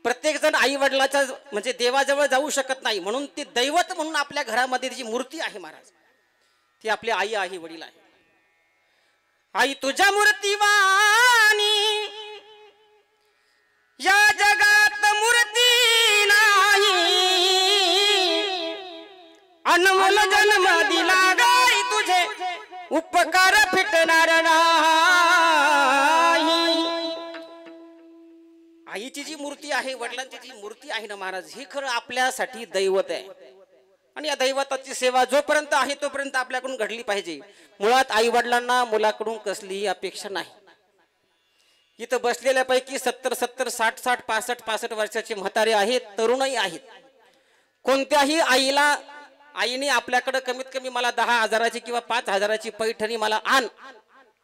प्रत्येक जण आई वडिलाच्या म्हणजे देवाजवळ जाऊ शकत नाही म्हणून ती दैवत म्हणून आपल्या घरामध्ये जी मूर्ती आहे महाराज ती आपली आई आहे वडील आहे. आई तुझ्या मूर्तीवाणी या जगात मूर्ती नाही अनमोल जन्म दिला गाई तुझे उपकार फिटणार नाही. आईची जी मूर्ती आहे वडिलांची जी मूर्ती आहे ना महाराज ही खरं आपल्यासाठी दैवत आहे. आणि या दैवताची सेवा जोपर्यंत आहे तोपर्यंत आपल्याकडून घडली पाहिजे. मुळात आई वडिलांना मुलाकडून कसलीही अपेक्षा नाही. इथं बसलेल्यापैकी 70, 60, 65 वर्षाचे म्हातारे आहेत तरुणही आहेत. कोणत्याही आईने आपल्याकडे कमीत कमी मला 10,000ची किंवा 5,000ची पैठणी मला आण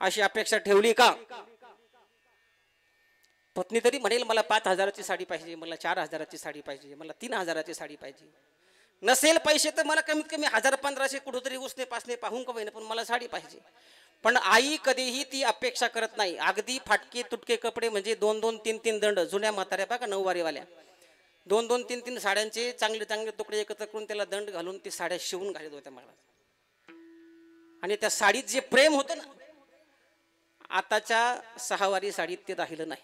अशी अपेक्षा ठेवली का? पत्नी तरी म्हणेल मला 5,000ची साडी पाहिजे मला 4,000ची साडी पाहिजे मला 3,000ची साडी पाहिजे. नसेल पैसे तर मला कमीत कमी 1,000-1,500 कुठेतरी उसने पासने पाहून का होईना पण मला साडी पाहिजे. पण आई कधीही ती अपेक्षा करत नाही. अगदी फाटके तुटके कपडे म्हणजे 2-2, 3-3 दंड जुन्या म्हाताऱ्या बघा 9 वारीवाल्या 2-2, 3-3 साड्यांचे चांगले चांगले तुकडे एकत्र करून त्याला दंड घालून ती साड्या शिवून घालत होत्या महाराज. आणि त्या साडीत जे प्रेम होतं ना आताच्या 6 वारी साडीत ते राहिलं नाही.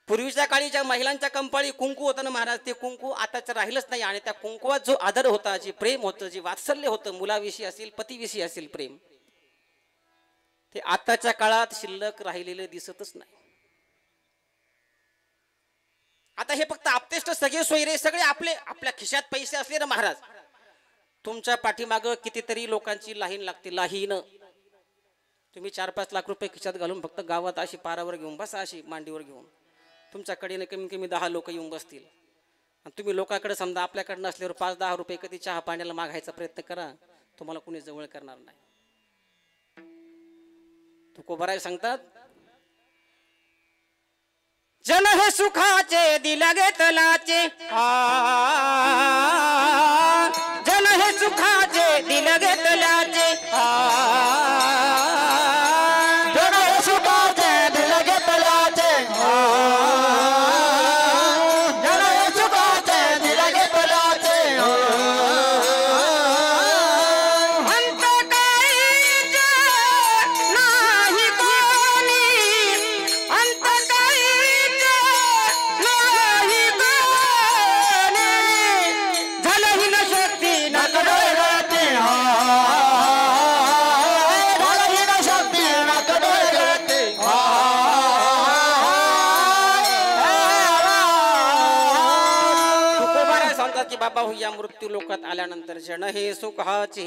पूर्वीच्या काळी ज्या महिलांच्या कंपाळी कुंकू होतं ना महाराज ते कुंकू आताच राहिलंच नाही. आणि त्या कुंकुवात जो आदर होता जे प्रेम होतं जे वात्सल्य होतं मुलाविषयी असेल पतीविषयी असेल प्रेम ते आताच्या काळात शिल्लक राहिलेले दिसतच नाही. आता हे फक्त आपतेष्ट सगळे सोयरे सगळे आपल्या खिशात पैसे असले ना महाराज तुमच्या पाठीमागं कितीतरी लोकांची लाहीन लागते. लाहीन तुम्ही 4-5 लाख रुपये खिशात घालून फक्त गावात अशी पारावर घेऊन बसा अशी मांडीवर घेऊन तुमच्याकडे कमी कमी 10 लोक येऊन बसतील. आणि तुम्ही लोकांकडे समजा आपल्याकडे नसल्यावर 5-10 रुपये कधी चहा पाण्याला मागायचा प्रयत्न करा तुम्हाला कोणी जवळ करणार नाही. तुकोबराय सांगतात जन हे सुखाचे दिल्या घेतलाचे जन हे सुखाचे दिल्या घेतल्याचे जन हे बाबा हो या मृत्यू लोकात आल्यानंतर जण हे सुखाचे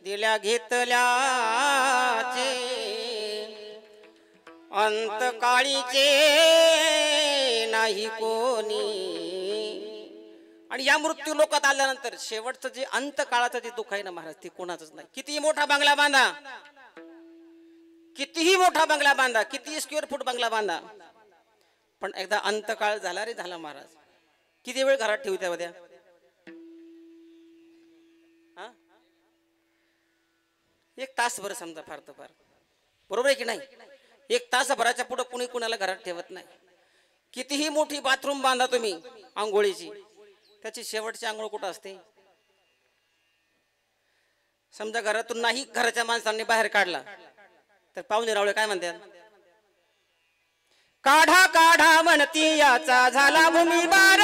दिल्या घेतल्याचे अंत काळीचे नाही कोणी. आणि या मृत्यू लोकात आल्यानंतर शेवटचं जे अंत काळाचं जे दुःख आहे ना महाराज ते कोणाचंच नाही. कितीही मोठा बंगला बांधा, कितीही मोठा बंगला बांधा, कितीही स्क्वेअर फूट बंगला बांधा, पण एकदा अंतकाळ झाला रे झाला महाराज. किती वेळ घरात ठेवत्या उद्या? एक तासभर समजा फार तर फार, बरोबर आहे की नाही? एक तासभराच्या पुढे कुणी कुणाला घरात ठेवत नाही. कितीही मोठी बाथरूम बांधा तुम्ही आंघोळीची, त्याची शेवटची आंघोळ कुठं असते? समजा घरातून नाही घराच्या माणसांनी बाहेर काढला तर पाहुणे रावळे काय म्हणतात? काढा काढा म्हणती याचा झाला भूमी भार,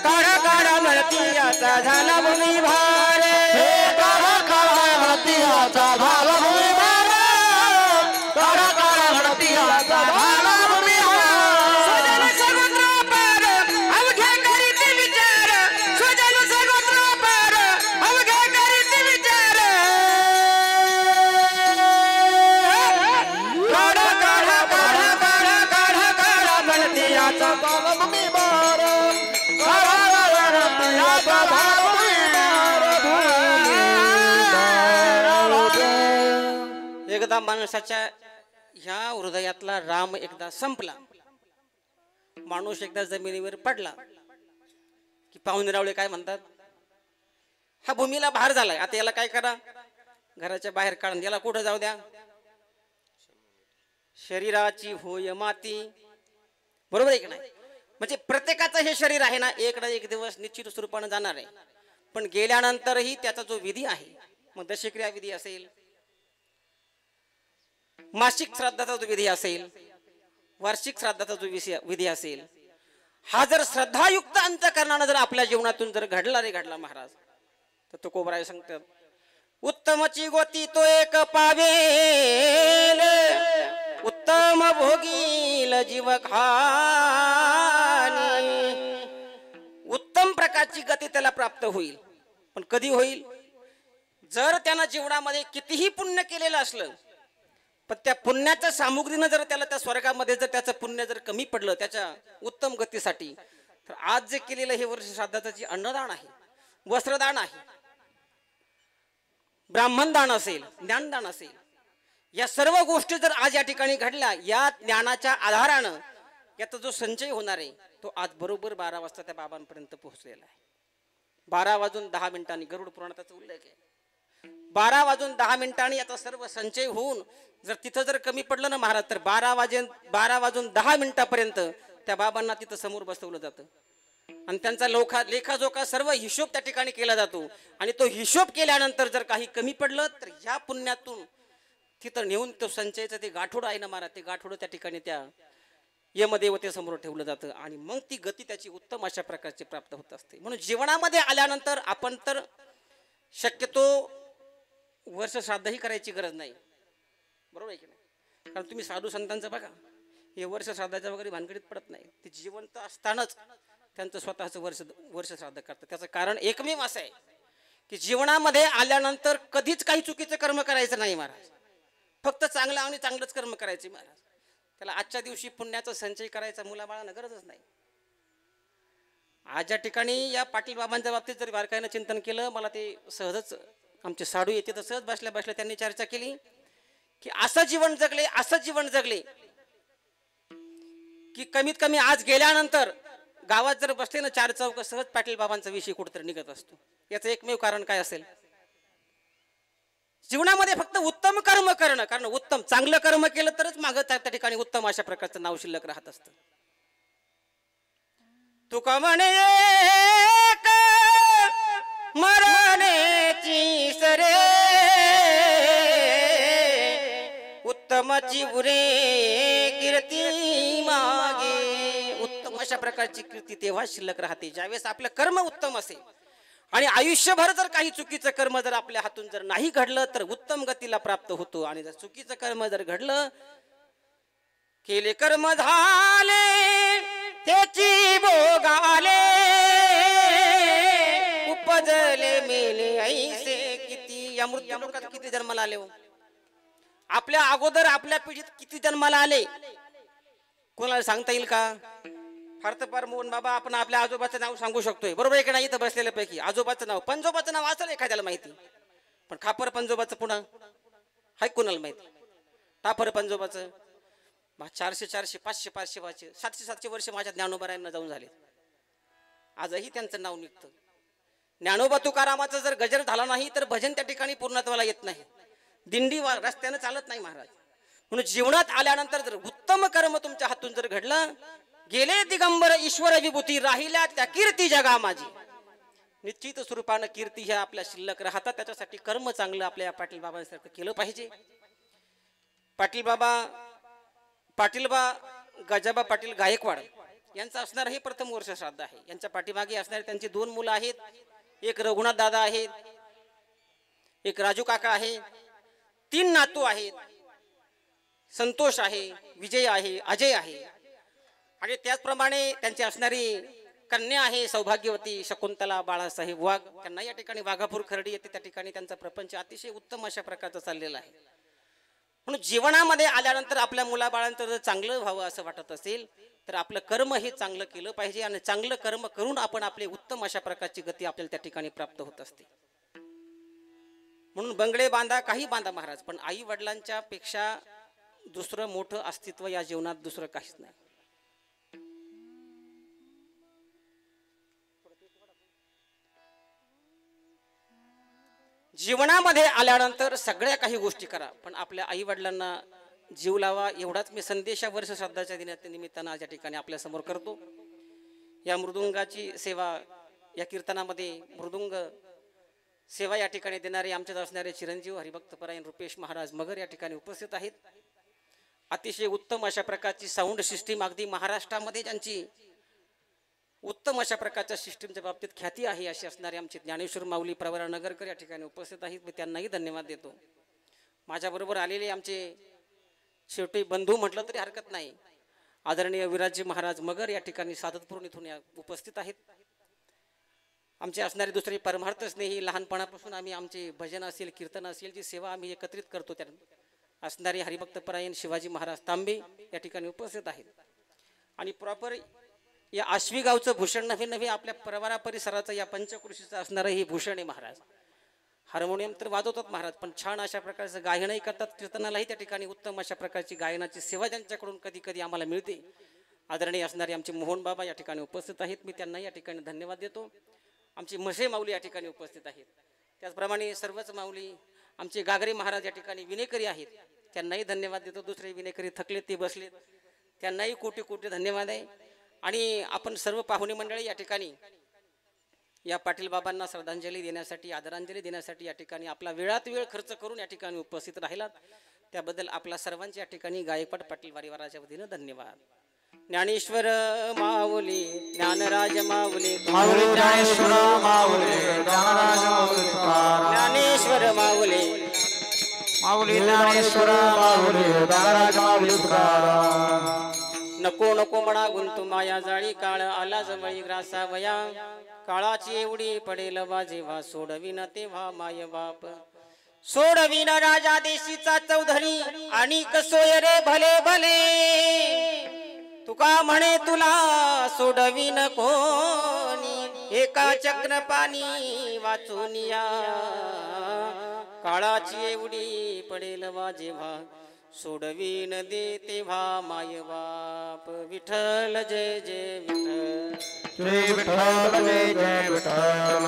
काढा काढा म्हणती याचा झाला भूमी भार, काढा काढा म्हणती याचा झाला भूमी भार, काढा काढा म्हणती याचा झाला भूमी भार. स्वजन समुद्र पार अवघे करीत विचार, स्वजन समुद्र पार अवघे करीत विचार, काढा काढा काढा काढा काढा काढा म्हणती याचा झाला भूमी भार, काढा काढा म्हणती याचा झाला भूमी भार, भूमी भार. एकदा माणसाच्या ह्या हृदयातला राम एकदा संपला, माणूस एकदा जमिनीवर पडला की पाहुणे रावळे काय म्हणतात? हा भूमीला भार झालाय, आता याला काय करा? घराच्या बाहेर काढून याला कुठं जाऊ द्या? शरीराची होय माती, बरोबर आहे की नाही? म्हणजे प्रत्येकाचं हे शरीर आहे ना एक ना एक दिवस निश्चित स्वरूपाने जाणार आहे. पण गेल्यानंतरही त्याचा जो विधी आहे, मग दशक्रिया विधी असेल, मासिक श्राद्धाचा जो विधी असेल, वार्षिक श्राद्धाचा जो विधी असेल, हा जर श्रद्धायुक्त अंतःकरणाने जर आपल्या जीवनातून जर घडला रे घडला महाराज, तर तो कोबराय सांगतात उत्तमची गोती तो एक पावेल, उत्तम भोगील जीव खानी. उत्तम प्रकारची गती त्याला प्राप्त होईल. पण कधी होईल? जर त्यानं जीवनामध्ये कितीही पुण्य केलेलं असलं, पण त्या पुण्याच्या सामुग्रीनं जर त्याला त्या स्वर्गामध्ये जर त्याचं पुण्य जर कमी पडलं त्याच्या उत्तम गतीसाठी, तर आज जे केलेलं हे वर्ष श्राद्धाचं जे अन्नदान आहे, वस्त्रदान आहे, ब्राह्मणदान असेल, ज्ञानदान असेल, या सर्व गोष्टी जर आज या ठिकाणी घडल्या, या ज्ञानाच्या आधारानं याचा जो संचय होणार आहे तो आज बरोबर 12 वाजता त्या बाबांपर्यंत पोहोचलेला आहे. 12:10 गरुड पुराणाचा उल्लेख आहे. 12:10 याचा सर्व संचय होऊन जर तिथं जर कमी पडलं ना महाराज, तर 12:10 त्या बाबांना तिथं समोर बसवलं जातं आणि त्यांचा लेखाजोखा सर्व हिशोब त्या ठिकाणी केला जातो. आणि तो हिशोब केल्यानंतर जर काही कमी पडलं तर ह्या पुण्यातून तिथं नेऊन तो संचयचं ते गाठोडं आहे ना महाराज, ते गाठोडं त्या ठिकाणी त्या यमदेवतेसमोर ठेवलं जातं आणि मग ती गती त्याची उत्तम अशा प्रकारची प्राप्त होत असते. म्हणून जीवनामध्ये आल्यानंतर आपण तर शक्यतो वर्ष श्राद्धही करायची गरज नाही, बरोबर आहे की नाही? कारण तुम्ही साधू संतांचं बघा, हे वर्ष श्राद्धाच्या वगैरे भानगडीत पडत नाही. ते जिवंत असतानाच त्यांचं स्वतःचं वर्ष श्राद्ध करतात. त्याचं कारण एकमेव असं आहे की जीवनामध्ये आल्यानंतर कधीच काही चुकीचं कर्म करायचं नाही महाराज, फक्त चांगलं आणि चांगलंच कर्म करायचे महाराज. त्याला आजच्या दिवशी पुण्याचा संचय करायचा मुलाबाळांना गरजच नाही. आज या ठिकाणी या पाटील बाबांच्या बाबतीत जर बारकाईनं चिंतन केलं, मला ते सहजच आमचे साडू येते तर सहज बसल्या बसल्या त्यांनी चर्चा केली की असं जीवन जगले की कमीत कमी आज गेल्यानंतर गावात जर बसले ना 4 चौक, सहज पाटील बाबांचा विषय कुठेतरी निघत असतो. याचं एकमेव कारण काय असेल? जीवनामध्ये फक्त उत्तम कर्म करणं. कारण उत्तम चांगलं कर्म केलं तरच मागं त्या ठिकाणी उत्तम अशा प्रकारचं नाव शिल्लक राहत असतं. तुका म्हणे एक मरण्याची सरे, उत्तमाची उरे कीर्ती मागे. उत्तम अशा प्रकारची कीर्ती तेव्हा शिल्लक राहते ज्यावेळेस आपलं कर्म उत्तम असेल. आणि आयुष्यभर जर काही चुकीचं कर्म जर आपल्या हातून जर नाही घडलं तर उत्तम गतीला प्राप्त होतो. आणि जर चुकीचं कर्म जर घडलं, केले कर्म झाले त्याची भोगाले, मजले मेले ऐसे किती. या मृत्यू लोकात किती जन्माला आले हो. आपल्या अगोदर आपल्या पिढीत किती जन्माला आले कोणाला सांगता येईल का? फार तर फार मोहन बाबा आपण आपल्या आजोबाचं नाव सांगू शकतोय, बरोबर आहे की नाही? इथं बसलेल्यापैकी आजोबाचं नाव, पंजोबाचं नाव असेल एखाद्याला माहिती, पण खापर पंजोबाचं पुन्हा हाय कोणाला माहिती? टापर पंजोबाचं 400 400 500 500 700 700 वर्ष माझ्या ज्ञानोबारायांना जाऊन झाले, आजही त्यांचं नाव निघतं. ज्ञानोबा तुकारामाचा जर गजर झाला नाही तर भजन त्या ठिकाणी पूर्णत्वाला येत नाही, दिंडी रस्त्यानं चालत नाही महाराज. म्हणून जीवनात आल्यानंतर जर उत्तम कर्म तुमच्या हातून जर घडलं, गेले दिगंबर ईश्वर विभूती राहिल्या त्या कीर्ती जगा माझी. निश्चित स्वरूपानं कीर्ती ह्या आपल्या शिल्लक राहतात, त्याच्यासाठी कर्म चांगलं आपल्या पाटील बाबांसारखं केलं पाहिजे. पाटीलबा गजाबा पाटील गायकवाड यांचं असणार हे प्रथम वर्ष श्राद्ध आहे. यांच्या पाठीमागे असणारे त्यांची 2 मुलं आहेत, एक रघुनाथ दादा आहेत, एक राजू काका आहे, 3 नातू आहेत, संतोष आहे, विजय आहे, अजय आहे. आणि त्याचप्रमाणे त्यांची असणारी कन्या आहे सौभाग्यवती शकुंतला बाळासाहेब वाघ. त्यांना या ठिकाणी वाघापूर खर्डी येते, त्या ठिकाणी त्यांचा प्रपंच अतिशय उत्तम अशा प्रकारचा चाललेला आहे. म्हणून जीवनामध्ये आल्यानंतर आपल्या मुलाबाळांचं जर चांगलं व्हावं असं वाटत असेल तर आपलं कर्म हे चांगलं केलं पाहिजे, आणि चांगलं कर्म करून आपण आपले उत्तम अशा प्रकारची गती आपल्याला त्या ठिकाणी प्राप्त होत असते. म्हणून बंगले बांधा काही बांधा महाराज, पण आई वडिलांच्या पेक्षा दुसरं मोठं अस्तित्व या जीवनात दुसरं काहीच नाही. जीवनामध्ये आल्यानंतर सगळ्या काही गोष्टी करा, पण आपल्या आई वडिलांना जीव लावा, एवढाच मी संदेश वर्ष श्राद्धाच्या दिनाच्या निमित्तानं आज या ठिकाणी आपल्या समोर करतो. या मृदुंगाची सेवा, या कीर्तनामध्ये मृदुंग सेवा या ठिकाणी देणारे आमच्यात असणारे चिरंजीव हरिभक्तपरायण रुपेश महाराज मगर या ठिकाणी उपस्थित आहेत. अतिशय उत्तम अशा प्रकारची साऊंड सिस्टीम, अगदी महाराष्ट्रामध्ये ज्यांची उत्तम अशा प्रकारच्या सिस्टीमच्या बाबतीत ख्याती आहे असे असणारे आमचे ज्ञानेश्वर माऊली प्रवरा नगरकर या ठिकाणी उपस्थित आहेत. मी त्यांनाही धन्यवाद देतो. माझ्याबरोबर आलेले आमचे शेवटी बंधू म्हटलं तरी हरकत नाही, आदरणीय विराजी महाराज मगर या ठिकाणी सादतपूर इथून उपस्थित आहेत. आमचे असणारे दुसरे परमार्थ स्नेही, लहानपणापासून आम्ही आमचे भजन असेल कीर्तन असेल जी सेवा आम्ही एकत्रित करतो, त्या असणारे हरिभक्तपरायण शिवाजी महाराज तांबे या ठिकाणी उपस्थित आहेत. आणि प्रॉपर या आश्वी गावचं भूषण नव्हे नव्हे आपल्या प्रवरा परिसराचं या पंचकृषीचं असणारं हे भूषण आहे महाराज. हार्मोनियम तर वाजवतात महाराज, पण छान अशा प्रकारचं गायनही करतात, कीर्तनालाही त्या ठिकाणी उत्तम अशा प्रकारची गायनाची सेवा ज्यांच्याकडून कधी कधी आम्हाला मिळते. आदरणीय असणारे आमचे मोहन बाबा या ठिकाणी उपस्थित आहेत, मी त्यांनाही या ठिकाणी धन्यवाद देतो. आमची म्हसे माऊली या ठिकाणी उपस्थित आहेत. त्याचप्रमाणे सर्वच माऊली आमचे गागरे महाराज या ठिकाणी विनेकरी आहेत, त्यांनाही धन्यवाद देतो. दुसरे विनेकरी थकले ते बसलेत, त्यांनाही कोटी कोटी धन्यवाद आहे. आणि आपण सर्व पाहुणे मंडळी या ठिकाणी या पाटील बाबांना श्रद्धांजली देण्यासाठी, आदरांजली देण्यासाठी या ठिकाणी आपला वेळात वेळ खर्च करून या ठिकाणी उपस्थित राहिलात, त्याबद्दल आपला सर्वांची या ठिकाणी गायकवाड पाटील वारीवाराच्या वतीनं धन्यवाद. ज्ञानेश्वर माऊली, ज्ञानराज माऊली, ज्ञानेश्वर माऊली, ज्ञानराज माऊली, ज्ञानेश्वर माऊली, माऊली ज्ञानेश्वर माऊली, ज्ञानराज माऊली तुकाराम. नको नको म्हणा गुंतू माया जाळी, काळ आला जवळी ग्रासावया, काळाची एवढी पडेल जेव्हा सोडविन तेव्हा माय बाप. सोडविन राजा देशीचा चौधरी, आणि कसोय रे भले भले, तुका म्हणे तुला सोडविन कोणी, एका चक्र पाणी वाचून या, काळाची एवढी पडेल जेव्हा सोडवीन दे तेव्हा माय बाप. विठ्ठल जय जय विठ्ठल, जय विठ्ठल जय जय विठ्ठल.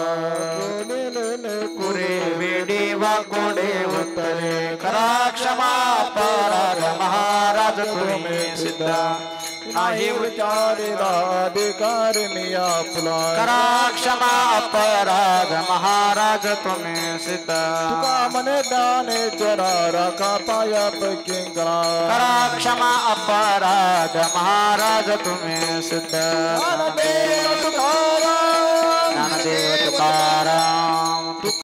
कुरे वेडी वाकोडे उत्तरे, करा क्षमा अपराध महाराज तुम्ही सिद्धा, नाही विचारिला अधिकार मी आपला, करा क्षमा अपराध महाराज तुम्ही सिद्धा. तुका मने दाने जरा राखा पाया पैकी, करा क्षमा अपराध महाराज तुम्ही सिद्ध. ज्ञानदेव तुकाराम, ज्ञानदेव तुकाराम.